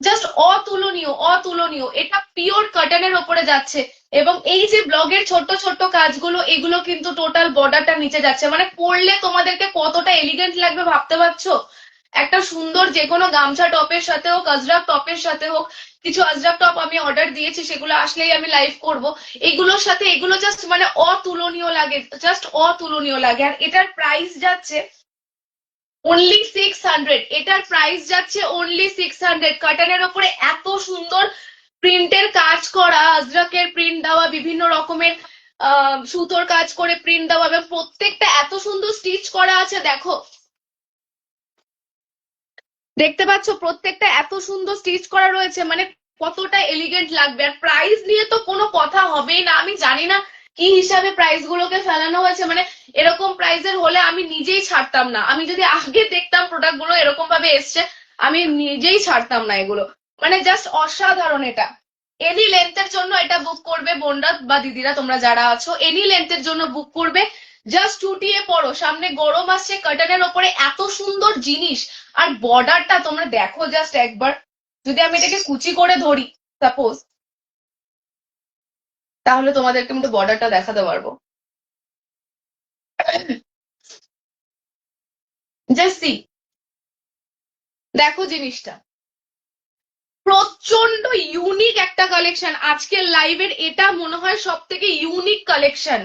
জাস্ট অতুলনীয় অতুলনীয়। এটা পিওর কটনের ওপরে যাচ্ছে, এবং এই যে ব্লগের ছোট্ট ছোট্ট কাজগুলো, এগুলো কিন্তু টোটাল বর্ডারটা নিচে যাচ্ছে, মানে পরলে তোমাদেরকে কতটা এলিগেন্ট লাগবে ভাবতে পারছো। একটা সুন্দর যে কোনো গামছা টপের সাথে হোক, আজরাক টপের সাথে হোক, কিছু আজরাক টপ আমি অর্ডার দিয়েছি, সেগুলো আসলেই আমি লাইভ করব। এগুলোর সাথে এগুলো জাস্ট মানে অতুলনীয় লাগে, জাস্ট অতুলনীয় লাগে। আর এটার প্রাইস যাচ্ছে অনলি 600, এটার প্রাইস যাচ্ছে অনলি 600। কাটানের ওপরে এত সুন্দর প্রিন্টের কাজ করা, আজরাকের প্রিন্ট দেওয়া, বিভিন্ন রকমের সুতোর কাজ করে প্রিন্ট দেওয়া, এবং প্রত্যেকটা এত সুন্দর স্টিচ করা আছে। দেখো, দেখতে পাচ্ছ প্রত্যেকটা এত সুন্দর স্টিচ করা রয়েছে, মানে কতটা এলিগেন্ট লাগবে। আর প্রাইস নিয়ে তো কোনো কথা হবেই না। আমি জানি না কি হিসাবে প্রাইস গুলোকে ফেলানো হয়েছে, মানে এরকম প্রাইসের হলে আমি নিজেই ছাড়তাম না। আমি যদি আগে দেখতাম প্রোডাক্ট গুলো এরকম ভাবে এসছে, আমি নিজেই ছাড়তাম না এগুলো। মানে জাস্ট অসাধারণ এটা। এনি লেন্থের জন্য এটা বুক করবে বোনরা বা দিদিরা, তোমরা যারা আছো এনি লেন্থের জন্য বুক করবে। জাস্ট চুটিয়ে পড়ো, সামনে গরম আসছে, কার্টনের ওপরে এত সুন্দর জিনিস। আর বর্ডারটা তোমরা দেখো জাস্ট একবার, যদি আমি এটাকে কুচি করে ধরি সাপোজ, তাহলে তোমাদেরকে আমি বর্ডারটা দেখাতে পারবো। জাস্ট সি, দেখো জিনিসটা প্রচন্ড ইউনিক একটা কালেকশন আজকের লাইভের। এটা মনে হয় সব থেকে ইউনিক কালেকশন,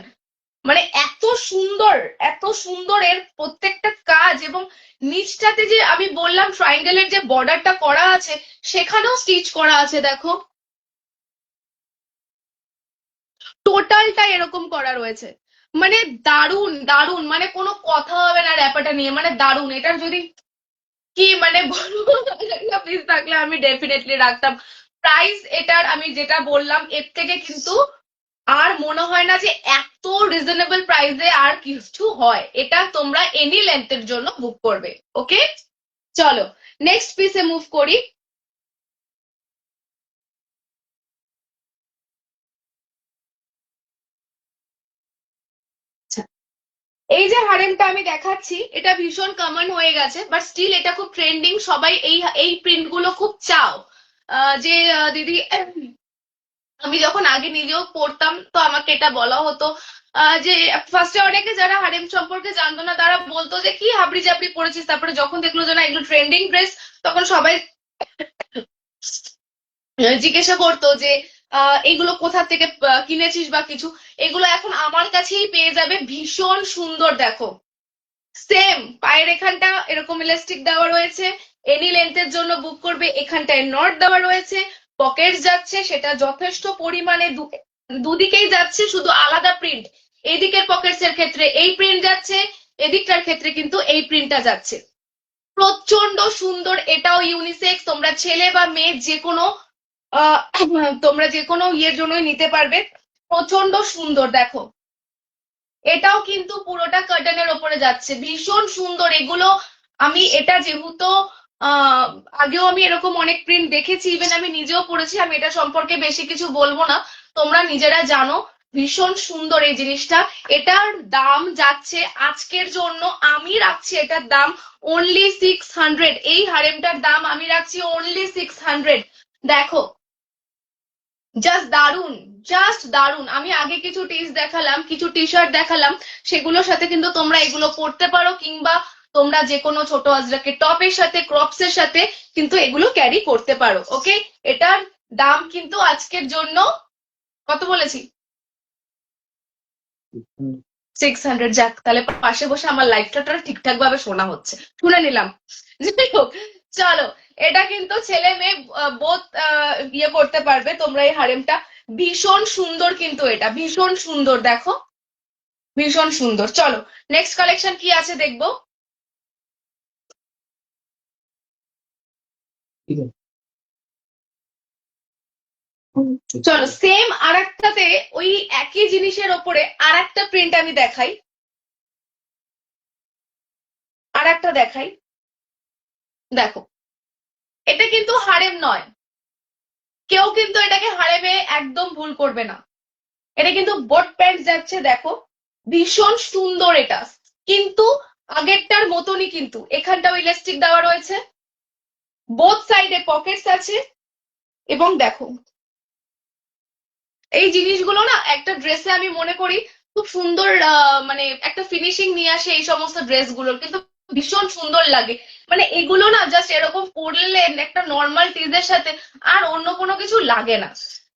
মানে এত সুন্দর, এত সুন্দর এর প্রত্যেকটা কাজ। এবং নিচটাতে যে আমি বললাম ট্রায়াঙ্গেলের যে বর্ডারটা করা আছে, সেখানেও স্টিচ করা আছে। দেখো টোটালটা এরকম করা রয়েছে, মানে দারুণ দারুণ, মানে কোনো কথা হবে না র্যাপারটা নিয়ে, মানে দারুণ। এটার যদি কি মানে বলবো, পিস থাকলে আমি ডেফিনেটলি রাখতাম। প্রাইস এটার আমি যেটা বললাম এর থেকে কিন্তু আর মনে হয় না যে এত রিজনেবল প্রাইসে আর কিছু হয়। এটা তোমরা এনি লেন্থের জন্য বুক করবে। ওকে, চলো নেক্সট পিসে মুভ করি। এই যে হারেমটা আমি দেখাচ্ছি, এটা ভীষণ কমন হয়ে গেছে, বাট স্টিল এটা খুব ট্রেন্ডিং। সবাই এই এই প্রিন্ট গুলো খুব চাও। যে দিদি, আমি যখন আগে নিজেও পড়তাম তো আমাকে এটা বলা হতো, যে ফার্স্টে অনেকে যারা হারেম সম্পর্কে জানতো না তারা বলতো যে কি হাবড়ি জাবড়ি পড়েছিস, তারপরে যখন দেখলো যে না এগুলো ট্রেন্ডিং ড্রেস, তখন সবাই জিজ্ঞাসা করতো যে এগুলো কোথা থেকে কিনেছিস বা কিছু। এগুলো এখন আমার কাছেই পেয়ে যাবে, ভীষণ সুন্দর। দেখো সেম পায়ের এখানটা এরকম ইলাস্টিক দেওয়া রয়েছে, এনি লেন্থের জন্য বুক করবে। এখানটায় নট দেওয়া রয়েছে, পকেটস যাচ্ছে, সেটা যথেষ্ট পরিমাণে দুদিকেই যাচ্ছে, শুধু আলাদা প্রিন্ট। এদিকের পকেটস এর ক্ষেত্রে এই প্রিন্ট যাচ্ছে, এদিকটার ক্ষেত্রে কিন্তু এই প্রিন্টটা যাচ্ছে। প্রচন্ড সুন্দর, এটাও ইউনিসেক্স, তোমরা ছেলে বা মেয়ে যে কোনো আহ তোমরা যে কোনো ইয়ের জন্যই নিতে পারবে। প্রচন্ড সুন্দর। দেখো এটাও কিন্তু পুরোটা কার্টনের ওপরে যাচ্ছে, ভীষণ সুন্দর এগুলো। আমি এটা যেহেতু আহ আগেও আমি এরকম অনেক প্রিন্ট দেখেছি, ইভেন আমি নিজেও পড়েছি, আমি এটা সম্পর্কে বেশি কিছু বলবো না, তোমরা নিজেরা জানো। ভীষণ সুন্দর এই জিনিসটা। এটার দাম যাচ্ছে আজকের জন্য, আমি রাখছি এটার দাম অনলি 600। এই হারেমটার দাম আমি রাখছি অনলি 600। দেখো জাস্ট দারুন, জাস্ট দারুন। আমি আগে কিছু টিস দেখালাম, কিছু টি শার্ট দেখালাম, সেগুলোর সাথে কিন্তু তোমরা এগুলো পরতে পারো, কিংবা তোমরা যে কোনো ছোট আজরাকে টপের সাথে, ক্রপস এর সাথে কিন্তু এগুলো ক্যারি করতে পারো। ওকে, এটার দাম কিন্তু আজকের জন্য কত বলেছি, 600। যাক, তাহলে পাশে বসে আমার লাইফটা ঠিকঠাক ভাবে শোনা হচ্ছে, শুনে নিলাম। যাই হোক, চলো, এটা কিন্তু ছেলে মেয়ে বোথ ইয়ে করতে পারবে তোমরা এই হারেমটা। ভীষণ সুন্দর কিন্তু, এটা ভীষণ সুন্দর। দেখো ভীষণ সুন্দর। চলো নেক্সট কালেকশন কি আছে দেখবো। চলো সেম আর একটাতে ওই একই জিনিসের ওপরে আর একটা প্রিন্ট আমি দেখাই, আর একটা দেখাই। দেখো এটা কিন্তু হারেম নয়, কেউ কিন্তু এটাকে হারেমে একদম ভুল করবে না। এটা কিন্তু বোট প্যান্ট যাচ্ছে, দেখো ভীষণ সুন্দর এটা, কিন্তু আগেরটার মতনই, কিন্তু এখানটাও ইলাস্টিক দেওয়া রয়েছে, বোথ সাইডে পকেটস আছে, এবং দেখো এই জিনিসগুলো না একটা ড্রেসে আমি মনে করি খুব সুন্দর, মানে একটা ফিনিশিং নিয়ে আসে এই সমস্ত ড্রেসগুলোর, কিন্তু ভীষণ সুন্দর লাগে। মানে এগুলো না জাস্ট এরকম পরলে একটা নর্মাল টিজের সাথে আর অন্য কোনো কিছু লাগে না,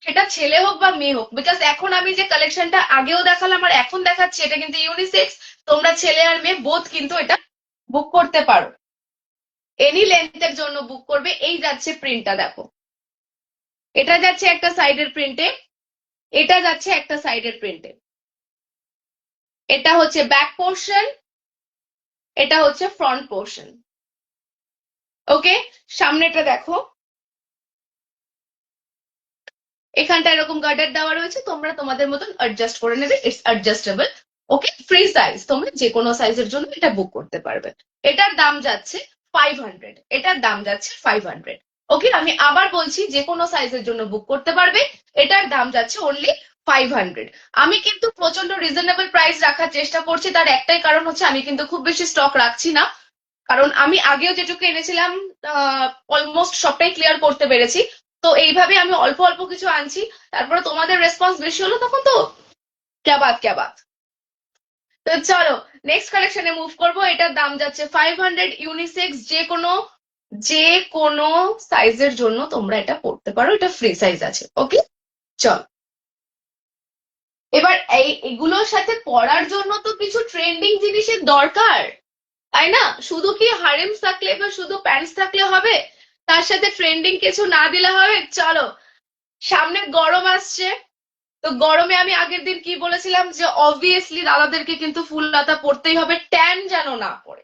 সেটা ছেলে হোক বা মেয়ে হোক। বিকজ এখন আমি যে কালেকশনটা আগেও দেখালাম আর এখন দেখাচ্ছি, এটা কিন্তু ইউনিসেক্স, তোমরা ছেলে আর মেয়ে বোথ কিন্তু এটা বুক করতে পারো, এনি লেন্থের জন্য বুক করবে। এই যাচ্ছে প্রিন্টটা, দেখো এটা যাচ্ছে একটা সাইডের প্রিন্টে, এটা যাচ্ছে একটা সাইডের প্রিন্টে, এটা হচ্ছে ব্যাক পোর্শন, এটা হচ্ছে ফ্রন্ট পোর্শন। ওকে, সামনেটা দেখো, এখানটা এরকম গার্ডার দেওয়া রয়েছে, তোমরা তোমাদের মতন অ্যাডজাস্ট করে নেবে, it's adjustable. Okay, free size, তোমরা যে কোনো সাইজের জন্য এটা বুক করতে পারবে। এটার দাম যাচ্ছে 500, এটার দাম যাচ্ছে 500। ওকে, আমি আবার বলছি, যে কোনো সাইজের জন্য বুক করতে পারবে, এটার দাম যাচ্ছে অনলি 500। আমি কিন্তু প্রচন্ড রিজনেবল প্রাইস রাখার চেষ্টা করছি, তার একটাই কারণ হচ্ছে আমি কিন্তু খুব বেশি স্টক রাখছি না, কারণ আমি আগেও যেটুকু এনেছিলাম অলমোস্ট সবটাই ক্লিয়ার করতে পেরেছি। তো এইভাবে আমি অল্প অল্প কিছু আনছি, তারপরে তোমাদের রেসপন্স বেশি হলো তখন তো ক্যা বাত ক্যা বাত। তো চলো নেক্সট কালেকশনে মুভ করবো, এটার দাম যাচ্ছে 500, ইউনিসেক্স, যে কোনো সাইজের জন্য তোমরা এটা পড়তে পারো, এটা ফ্রি সাইজ আছে। ওকে, চল এবার এগুলোর সাথে পড়ার জন্য তো কিছু ট্রেন্ডিং জিনিসের দরকার, তাই না? শুধু কি হারেমস থাকলে বা শুধু প্যান্টস থাকলে হবে? তার সাথে ট্রেন্ডিং কিছু না দিলে হবে? চলো, সামনে গরম আসছে, তো গরমে আমি আগের দিন কি বলেছিলাম, যে অবভিয়াসলি দাদাদেরকে কিন্তু ফুল হাতা পরতেই হবে, ট্যান যেন না পড়ে।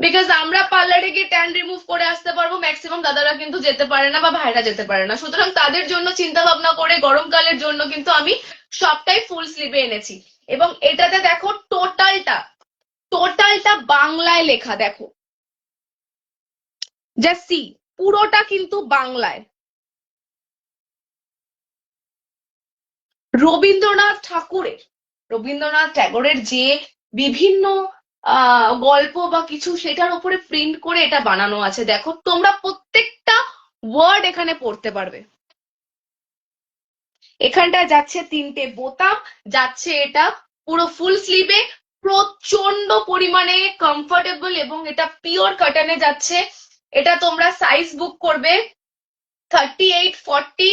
বিকজ আমরা পার্লারে গিয়ে ট্যান রিমুভ করে আসতে পারবো, ম্যাক্সিমাম দাদারা কিন্তু যেতে পারে না বা ভাইরা যেতে পারে না, সুতরাং তাদের জন্য চিন্তা ভাবনা করে গরমকালের জন্য কিন্তু আমি সবটাই ফুল স্লিভে এনেছি। এবং এটাতে দেখো টোটালটা, টোটালটা বাংলায় লেখা, দেখো যা সি, পুরোটা কিন্তু বাংলায়। রবীন্দ্রনাথ ঠাকুরের, রবীন্দ্রনাথ ট্যাগোরের যে বিভিন্ন গল্প বা কিছু, সেটার উপরে প্রিন্ট করে এটা বানানো আছে, দেখো তোমরা প্রত্যেকটা ওয়ার্ড এখানে পড়তে পারবে। এখানটা যাচ্ছে তিনটে বোতাম, যাচ্ছে এটা পুরো ফুল স্লিভে, প্রচন্ড পরিমাণে কমফোর্টেবল, এবং এটা পিওর কটনে যাচ্ছে। এটা তোমরা সাইজ বুক করবে 38, 40,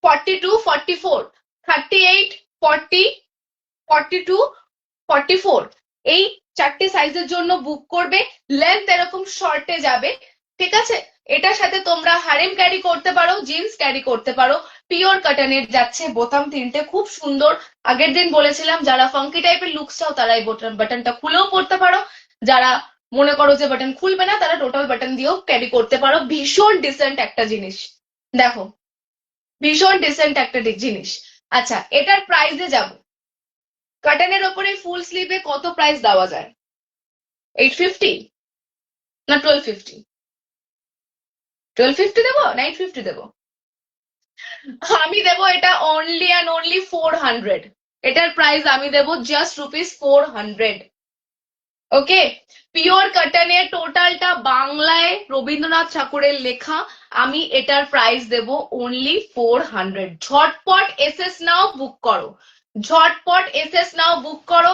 42, 44, 38, 40, 42, 44, এই চারটে সাইজের জন্য বুক করবে। লেন্থ এরকম শর্টে যাবে, ঠিক আছে? এটার সাথে তোমরা হারেম ক্যারি করতে পারো, জিন্স ক্যারি করতে পারো, পিওর কটনের যাচ্ছে, বোতাম তিনটে খুব সুন্দর। আগের দিন বলেছিলাম যারা ফাঙ্কি টাইপের লুকস চাও তারা এই বাটনটা খুলেও পড়তে পারো, যারা মনে করো যে বাটন খুলবে না তারা টোটাল বাটন দিয়েও ক্যারি করতে পারো। ভীষণ ডিসেন্ট একটা জিনিস, দেখো ভীষণ ডিসেন্ট একটা জিনিস। আচ্ছা, এটার প্রাইসে যাব, কাটানের ওপরে ফুল স্লিভে কত প্রাইস দেওয়া যায়? 850 না 1250? 1250 দেবো না 850 দেবো? আমি দেবো এটা অনলি অ্যান্ড অনলি 400। এটার প্রাইস আমি দেবো জাস্ট ₹400। ওকে, পিওর কটনের, টোটালটা বাংলায় রবীন্দ্রনাথ ঠাকুরের লেখা, আমি এটার প্রাইস দেব অনলি 400। ঝটপট এসএস নাও, বুক করো, ঝটপট এসএস নাও, বুক করো।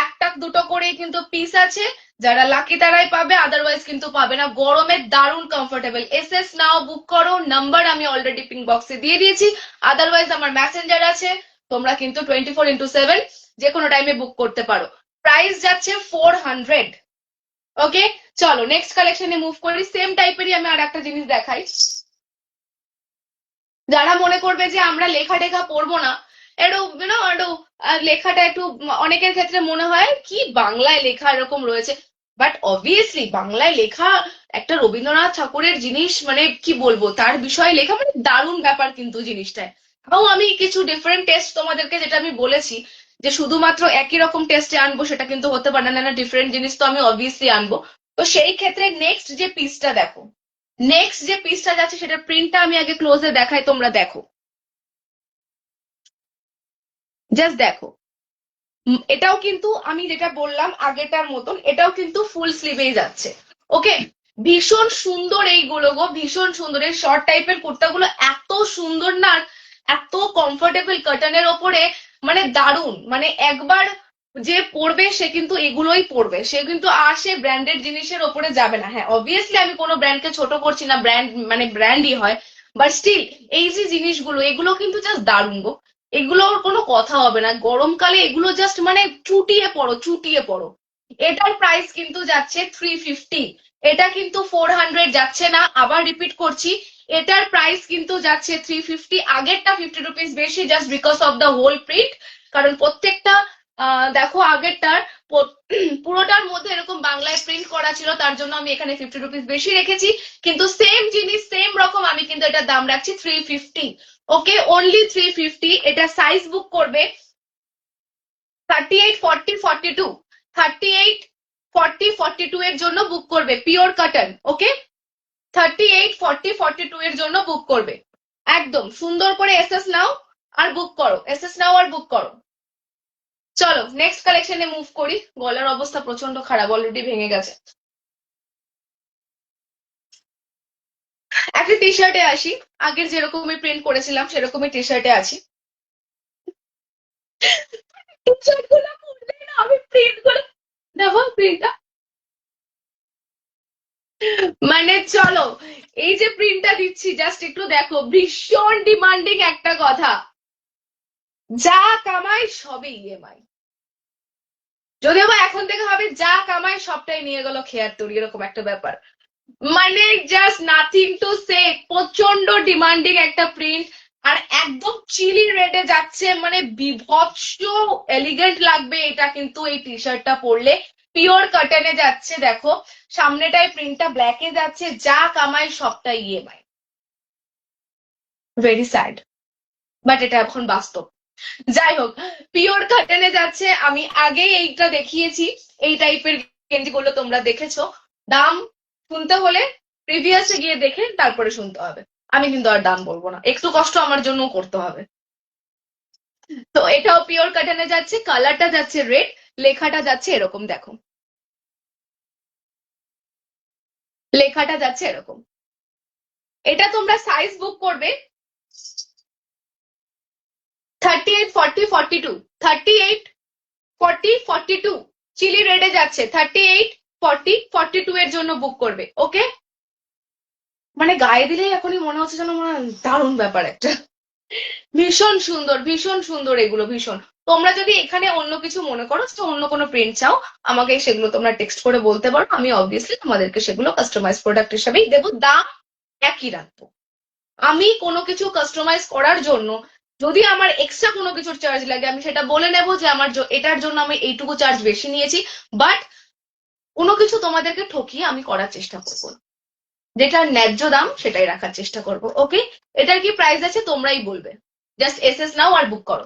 একটা দুটো করে কিন্তু পিস আছে, যারা লাকি তারাই পাবে, আদারওয়াইজ কিন্তু পাবে না। গরমে দারুণ কমফোর্টেবল, এসএস নাও, বুক করো। নাম্বার আমি অলরেডি পিঙ্ক বক্সে দিয়ে দিয়েছি, আদারওয়াইজ আমার মেসেঞ্জার আছে, তোমরা কিন্তু 24x7 যে কোনো টাইমে বুক করতে পারো। প্রাইস যাচ্ছে 400। ওকে, চলো নেক্সট কালেকশনে মুভ করি। সেম টাইপেরই আমি আর একটা জিনিস দেখাই, যারা মনে করবে যে আমরা লেখা টেখা পড়বো না, একটু একটু লেখাটা একটু, অনেকের ক্ষেত্রে মনে হয় কি বাংলায় লেখা এরকম রয়েছে, বাট অবভিয়াসলি বাংলায় লেখা একটা রবীন্দ্রনাথ ঠাকুরের জিনিস, মানে কি বলবো, তার বিষয়ে লেখা মানে দারুণ ব্যাপার কিন্তু জিনিসটায়। তাও আমি কিছু ডিফারেন্ট টেস্ট তোমাদেরকে, যেটা আমি বলেছি যে শুধুমাত্র একই রকম টেস্টে আনবো সেটা কিন্তু হতে পারে না, না ডিফারেন্ট জিনিস তো আমি অবভিয়াসলি আনবো। তো সেই ক্ষেত্রে নেক্সট যে পিসটা দেখো, নেক্সট যে পিসটা যাচ্ছে সেটার প্রিন্টটা আমি আগে ক্লোজে দেখাই, তোমরা দেখো, জাস্ট দেখো। এটাও কিন্তু আমি যেটা বললাম আগেটার মতন, এটাও কিন্তু ফুল স্লিভেই যাচ্ছে। ওকে, ভীষণ সুন্দর এইগুলো গো, ভীষণ সুন্দর। এই শর্ট টাইপের কুর্তাগুলো এত সুন্দর না, এত কমফোর্টেবল কটনের ওপরে, মানে দারুণ। মানে একবার যে পরবে সে কিন্তু এগুলোই পরবে, সে কিন্তু আর সে ব্র্যান্ডেড জিনিসের ওপরে যাবে না। হ্যাঁ, অবভিয়াসলি আমি কোনো ব্র্যান্ডকে ছোট করছি না, ব্র্যান্ড মানে ব্র্যান্ডই হয়, বাট স্টিল এই যে জিনিসগুলো, এগুলো কিন্তু জাস্ট দারুণ গো। এগুলোর কোনো কথা হবে না, গরমকালে এগুলো জাস্ট মানে চুটিয়ে পড়ো, চুটিয়ে পড়ো। এটার প্রাইস কিন্তু যাচ্ছে 350। এটা কিন্তু 400 যাচ্ছে না, আবার রিপিট করছি, এটার প্রাইস কিন্তু যাচ্ছে 350। আগেরটা 50 রুপিস বেশি, just because of the whole print. কারণ প্রত্যেকটা দেখো আগেরটার পুরোটার মধ্যে এরকম বাংলায় প্রিন্ট করা ছিল, তার জন্য আমি এখানে 50 রুপিস বেশি রেখেছি। কিন্তু সেম জিনিস সেম রকম আমি কিন্তু এটার দাম রাখছি 350। ওকে, অনলি 350। এটা সাইজ বুক করবে 38, 40, 42। 38, 40, 42 এর জন্য বুক করবে, পিওর কটন। ওকে, 38, 40, 42 এর জন্য বুক করবে। একদম সুন্দর করে এসএস নাও আর বুক করো, এসএস নাও আর বুক করো। চলো নেক্সট কালেকশনে মুভ করি, গলার অবস্থা প্রচন্ড খারাপ, অলরেডি ভেঙে গেছে। একটা টি শার্টে আসি, আগের যেরকমই প্রিন্ট করেছিলাম সেরকমই টি শার্টে আছি। টি শার্ট গুলো পরলে না আমি প্রিন্ট গুলো, দেখো প্রিন্টটা, মানে চলো এই যে প্রিন্টটা দিচ্ছি জাস্ট একটু দেখো, ভীষণ ডিমান্ডিং একটা কথা, যা কামাই সবই ইএমআই। যদিও বা এখন থেকে হবে যা কামাই সবটাই নিয়ে গেল খেয়ার তৈরি, এরকম একটা ব্যাপার। মানে জাস্ট নাথিং টু সে, প্রচন্ড ডিমান্ডিং একটা প্রিন্ট। আর একদম চিলি রেডে যাচ্ছে, মানে বিভৎস এলিগেন্ট লাগবে এটা কিন্তু এই টি শার্টটা পরলে। পিওর কটনে যাচ্ছে, দেখো সামনেটায় প্রিন্টটা ব্ল্যাকে যাচ্ছে, যা কামাই সবটাই ইএমআই। ভেরি স্যাড, বাট এটা এখন বাস্তব। যাই হোক, পিওর কটনে যাচ্ছে। আমি আগে এইটা দেখিয়েছি, এই টাইপের গেঞ্জিগুলো তোমরা দেখেছো। দাম শুনতে হলে প্রিভিয়াসে গিয়ে দেখে তারপরে শুনতে হবে, আমি কিন্তু আর দাম বলবো না, একটু কষ্ট আমার জন্য করতে হবে। তো এটাও পিওর কটনে যাচ্ছে, কালারটা যাচ্ছে রেড, লেখাটা যাচ্ছে এরকম, দেখো লেখাটা যাচ্ছে এরকম। এটা তোমরা সাইজ বুক করবে 38, 40, 42। 38, 40, 42 চিলি রেডে যাচ্ছে, 38, 40, 42 এর জন্য বুক করবে। ওকে, মানে গায়ে দিলেই এখনই মনে হচ্ছে যেন মনে হয় দারুণ ব্যাপার একটা। ভীষণ সুন্দর, ভীষণ সুন্দর এগুলো, ভীষণ। তোমরা যদি এখানে অন্য কিছু মনে করো, যে অন্য কোনো প্রিন্ট চাও, আমাকে সেগুলো তোমরা টেক্সট করে বলতে পারো, আমি অবভিয়াসলি তোমাদেরকে সেগুলো কাস্টমাইজ প্রোডাক্ট হিসেবেই দেবো, দাম একই রাখবো। আমি কোনো কিছু কাস্টমাইজ করার জন্য যদি আমার এক্সট্রা কোনো কিছুর চার্জ লাগে, আমি সেটা বলে নেবো যে আমার এটার জন্য আমি এইটুকু চার্জ বেশি নিয়েছি, বাট কোনো কিছু তোমাদেরকে ঠকিয়ে আমি করার চেষ্টা করবো না। যেটা ন্যায্য দাম সেটাই রাখার চেষ্টা করব। ওকে, এটার কি প্রাইস আছে তোমরাই বলবে, জাস্ট এসএস নাও আর বুক করো।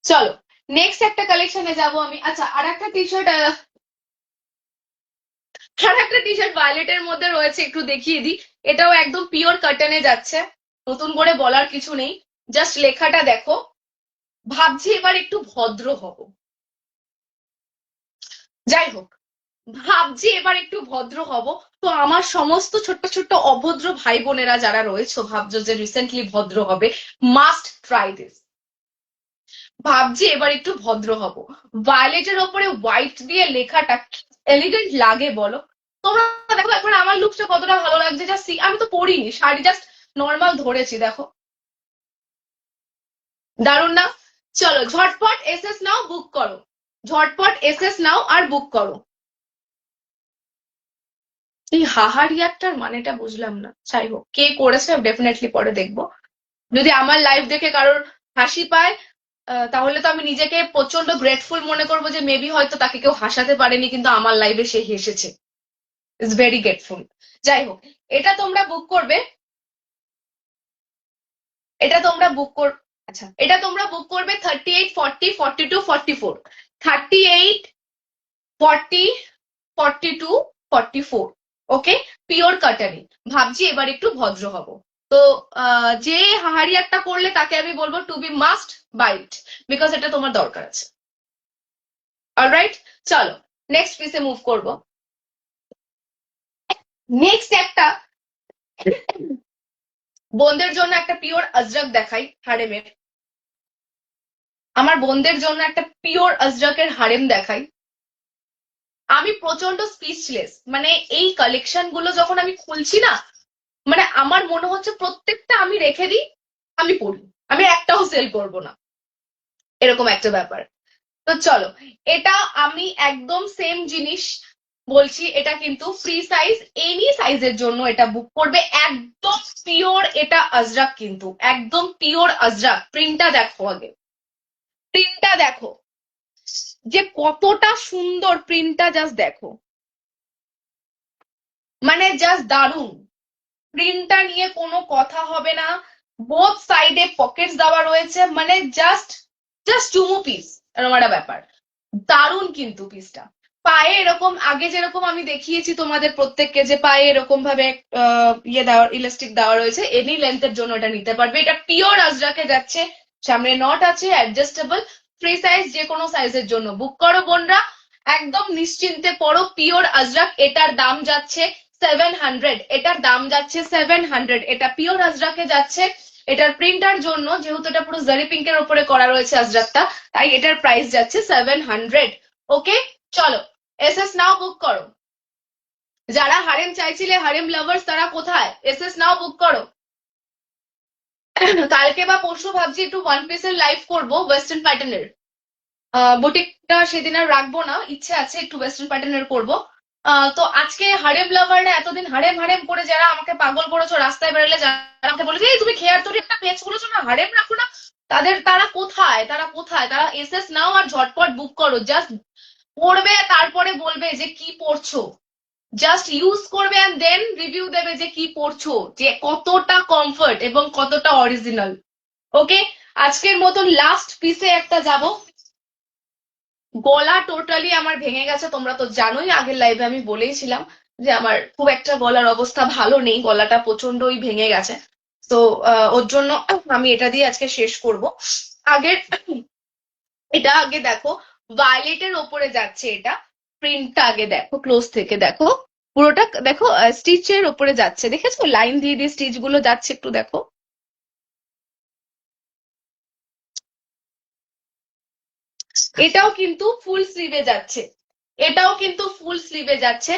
চলো নেক্সট একটা কালেকশনে যাব আমি। আচ্ছা, আর একটা টি শার্ট, ভায়োলেটের মধ্যে রয়েছে, একটু দেখিয়ে দিই। এটাও একদম পিওর কটনে যাচ্ছে, নতুন করে বলার কিছু নেই, জাস্ট লেখাটা দেখো। ভাবছি এবার একটু ভদ্র হব, যাই হোক, ভাবছি এবার একটু ভদ্র হব। তো আমার সমস্ত ছোট্ট ছোট্ট অভদ্র ভাই বোনেরা যারা রয়েছে, ভাবছো যে রিসেন্টলি ভদ্র হবে, মাস্ট ট্রাই দিস। ভাবছি এবার একটু ভদ্র হব। ভায়োলেটের ওপরে হোয়াইট দিয়ে লেখাটা এলিগেন্ট লাগে বলো? তোমরা দেখো এখন আমার লুকটা কতটা ভালো লাগছে, জাস্ট আমি তো পরিনি শাড়ি, জাস্ট নর্মাল ধরেছি, দেখো দারুণ না? চলো ঝটপট এসএস নাও, বুক করো, ঝটপট এসএস নাও আর বুক করো। এই হাহা রিয়াক্টার মানেটা বুঝলাম না, যাই হোক কে করেছে ডেফিনেটলি পরে দেখবো। যদি আমার লাইভ দেখে কারোর হাসি পায়, তাহলে তো আমি নিজেকে প্রচন্ড গ্রেটফুল মনে করবো যে মেবি হয়তো তাকে কেউ হাসাতে পারেনি কিন্তু আমার লাইভে সে হেসেছে। It's very grateful. যাই হোক, এটা তোমরা বুক করবে, এটা তোমরা বুক কর, আচ্ছা এটা তোমরা বুক করবে 38, 40, 42, 44। 38, 40, 42, 44। ওকে, পিওর কাটানি। ভাবছি এবার একটু ভদ্র হব। তো যে হাহারিয়ারটা করলে তাকে আমি বলবো to be must bite, because এটা তোমার দরকার আছে। অলরাইট, চলো নেক্সট পিসে মুভ করব। নেক্সট একটা বোনদের জন্য একটা পিওর আজরাক দেখাই হারেমের। আমার বোনদের জন্য একটা পিওর আজরাকের হারেম দেখাই। আমি প্রচন্ড স্পিচলেস, মানে এই কালেকশন গুলো যখন আমি খুলছি না, মানে আমার মনে হচ্ছে প্রত্যেকটা আমি রেখে দিই, আমি পড়ি, আমি একটাও সেল করবো না, এরকম একটা ব্যাপার। তো চলো, এটা আমি একদম সেম জিনিস বলছি, এটা কিন্তু ফ্রি সাইজ, এনি সাইজের জন্য এটা বুক করবে। একদম পিওর এটা আজরাক, কিন্তু একদম পিওর আজরাক। প্রিন্টটা দেখো আগে, প্রিন্টটা দেখো যে কতটা সুন্দর, প্রিন্টটা জাস্ট দেখো, মানে জাস্ট দারুণ। প্রিন্টটা নিয়ে কোনো কথা হবে না। বোথ সাইডে পকেটস দেওয়া রয়েছে, মানে জাস্ট জাস্ট চুমু পিস, এরকম একটা ব্যাপার। দারুণ কিন্তু পিসটা। পায়ে এরকম আগে যেরকম আমি দেখিয়েছি তোমাদের প্রত্যেককে, যে পায়ে এরকম ভাবে ইয়ে দেওয়া, ইলাস্টিক দেওয়া রয়েছে, এনি লেন্থের জন্য এটা নিতে পারবে। এটা পিওর আজরাকে যাচ্ছে, সামনে নট আছে, অ্যাডজাস্টেবল, ফ্রি সাইজ, যে কোনো সাইজের জন্য বুক করো বোনরা, একদম নিশ্চিন্তে পড়ো। পিওর আজরাক, এটার দাম যাচ্ছে 700, এটার দাম যাচ্ছে 700। এটা পিওর আজরাকে যাচ্ছে। এটার প্রিন্টার জন্য, যেহেতু এটা পুরো জারি পিঙ্কের উপরে করা রয়েছে আজরাকটা, তাই এটার প্রাইস যাচ্ছে 700। ওকে, চলো এস এস নাও বুক করো। যারা হারেম চাইছিলে, হারেম লাভার্স, তারা কোথায়? এস এস নাও বুক করো। কালকে বা পরশু ভাবছি একটু ওয়ান পিসের লাইভ করবো ওয়েস্টার্ন প্যাটার্নের। বুটিকটা সেদিন আর রাখবো না, ইচ্ছে আছে একটু ওয়েস্টার্ন প্যাটার্নের করবো। তো আজকে হারেম লাভাররা, এতদিন হারেম হারেম করে যারা আমাকে পাগল করেছো, রাস্তায় বেরোলে যারা আমাকে বলেছে এই তুমি খেয়ার তোর একটা পেজ করেছো না, হারেম রাখো না, তারা কোথায়, তারা কোথায়? তারা এস এস নাও আর ঝটপট বুক করো। জাস্ট পড়বে, তারপরে বলবে যে কি পড়ছো, জাস্ট ইউজ করবে এন্ড দেন রিভিউ দেবে যে কি পড়ছো, যে কতটা কমফর্ট এবং কতটা অরিজিনাল। ওকে, আজকের মতন লাস্ট পিসে একটা যাব। গলা টোটালি আমার ভেঙে গেছে, তোমরা তো জানোই, আগের লাইভে আমি বলেইছিলাম যে আমার খুব একটা গলার অবস্থা ভালো নেই, গলাটা প্রচন্ডই ভেঙে গেছে। তো ওর জন্য আমি এটা দিয়ে আজকে শেষ করব। আগের এটা আগে দেখো, ভায়োলেটের ওপরে যাচ্ছে এটা। প্রিন্টটা আগে দেখো, ক্লোজ থেকে দেখো, পুরোটা দেখো, স্টিচের ওপরে যাচ্ছে, দেখেছো লাইন দিয়ে দিয়ে স্টিচ গুলো যাচ্ছে, একটু দেখো। এটাও কিন্তু ফুল স্লিভে যাচ্ছে, এটাও কিন্তু ফুল স্লিভে যাচ্ছে।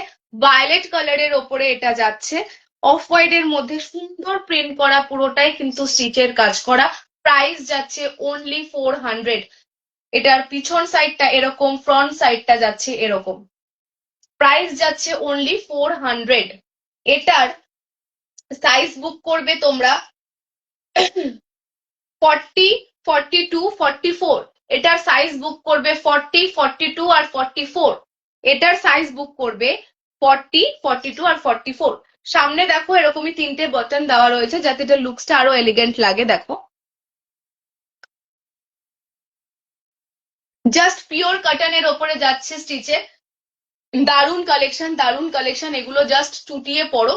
ভায়োলেট কালারের ওপরে এটা যাচ্ছে, অফ হোয়াইট এর মধ্যে সুন্দর প্রিন্ট করা, পুরোটাই কিন্তু স্টিচের কাজ করা। প্রাইস যাচ্ছে অনলি 400। এটার পিছন সাইডটা এরকম, ফ্রন্ট সাইডটা যাচ্ছে এরকম। প্রাইস যাচ্ছে অনলি 400। এটার সাইজ বুক করবে তোমরা 40, 42, 44। এটার সাইজ বুক করবে 40, 42 আর 44। এটার সাইজ বুক করবে 40, 42 আর 44। সামনে দেখো এরকমই তিনটে বাটন দেওয়া রয়েছে, যাতে এটা লুকসটা আরো এলিগেন্ট লাগে। দেখো, জাস্ট পিওর কটনের ওপরে যাচ্ছে স্টিচে। দারুণ কালেকশন, দারুণ কালেকশন, এগুলো জাস্ট চুটিয়ে পড়ো।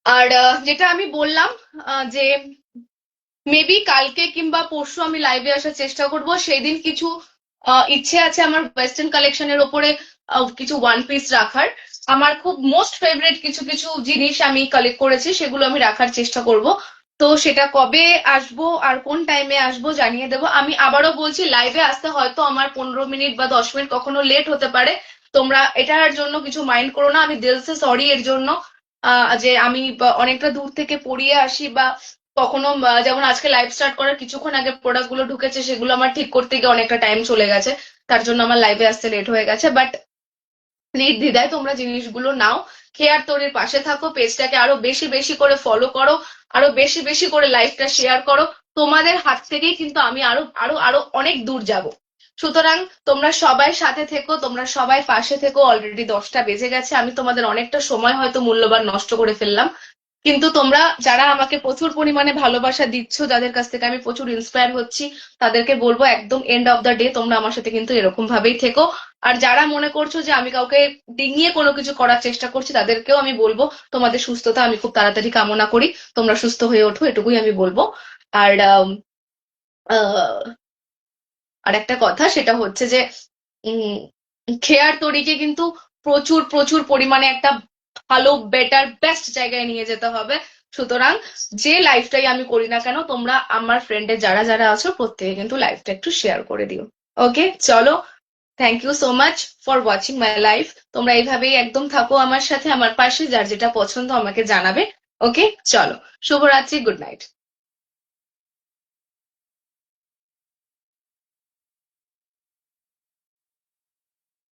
আর যেটা আমি বললাম, যে মেবি কালকে কিংবা পরশু আমি লাইভে আসার চেষ্টা করব। সেই দিন কিছু ইচ্ছে আছে আমার ওয়েস্টার্ন কালেকশনের ওপরে কিছু ওয়ান পিস রাখার। আমার খুব মোস্ট ফেভারিট কিছু কিছু জিনিস আমি কালেক্ট করেছি, সেগুলো আমি রাখার চেষ্টা করব। তো সেটা কবে আসবো আর কোন টাইমে আসবো জানিয়ে দেবো। আমি আবারও বলছি, লাইভে আসতে হয়তো আমার 15 মিনিট বা 10 মিনিট কখনো লেট হতে পারে। তোমরা এটার জন্য কিছু মাইন্ড করো না, আমি দিলসে সরি এর জন্য। যে আমি অনেকটা দূর থেকে পড়িয়ে আসি, বা কখনো যেমন আজকে লাইভ স্টার্ট করার কিছুক্ষণ আগে প্রোডাক্ট গুলো ঢুকেছে, সেগুলো আমার ঠিক করতে গিয়ে অনেকটা টাইম চলে গেছে, তার জন্য আমার লাইভে আসতে লেট হয়ে গেছে। বাট নির্দ্বিধায় তোমরা জিনিসগুলো নাও, কেয়ার তোরের পাশে থাকো, পেজটাকে আরো বেশি বেশি করে ফলো করো, আরো বেশি বেশি করে লাইভটা শেয়ার করো। তোমাদের হাত থেকেই কিন্তু আমি আরো আরো আরো অনেক দূর যাব। সুতরাং তোমরা সবাই সাথে থেকো, তোমরা সবাই পাশে থেকো। অলরেডি 10টা বেজে গেছে, আমি তোমাদের অনেকটা সময় হয়তো মূল্যবান নষ্ট করে ফেললাম। কিন্তু তোমরা যারা আমাকে প্রচুর পরিমাণে ভালোবাসা দিচ্ছ, যাদের কাছ থেকে আমি প্রচুর ইন্সপায়ার হচ্ছি, তাদেরকে বলবো একদম এন্ড অফ দ্য ডে তোমরা আমার সাথে কিন্তু এরকম ভাবেই থেকো। আর যারা মনে করছো যে আমি কাউকে ডিঙিয়ে কোনো কিছু করার চেষ্টা করছি, তাদেরকেও আমি বলবো তোমাদের সুস্থতা আমি খুব তাড়াতাড়ি কামনা করি, তোমরা সুস্থ হয়ে ওঠো, এটুকুই আমি বলবো। আর আহ, আর একটা কথা সেটা হচ্ছে যে উম খেয়ার তরিকে কিন্তু প্রচুর প্রচুর পরিমাণে একটা ভালো বেটার বেস্ট জায়গায় নিয়ে যেতে হবে। সুতরাং যে লাইফটাই আমি করি না কেন, তোমরা আমার ফ্রেন্ডে যারা যারা আছো প্রত্যেকে কিন্তু লাইফটা একটু শেয়ার করে দিও। ওকে, চলো। Thank you so much for watching my life. তোমরা এইভাবেই একদম থাকো আমার সাথে, আমার পাশে, যার যেটা পছন্দ আমাকে জানাবে। ওকে, চলো। শুভরাত্রি, গুড নাইট।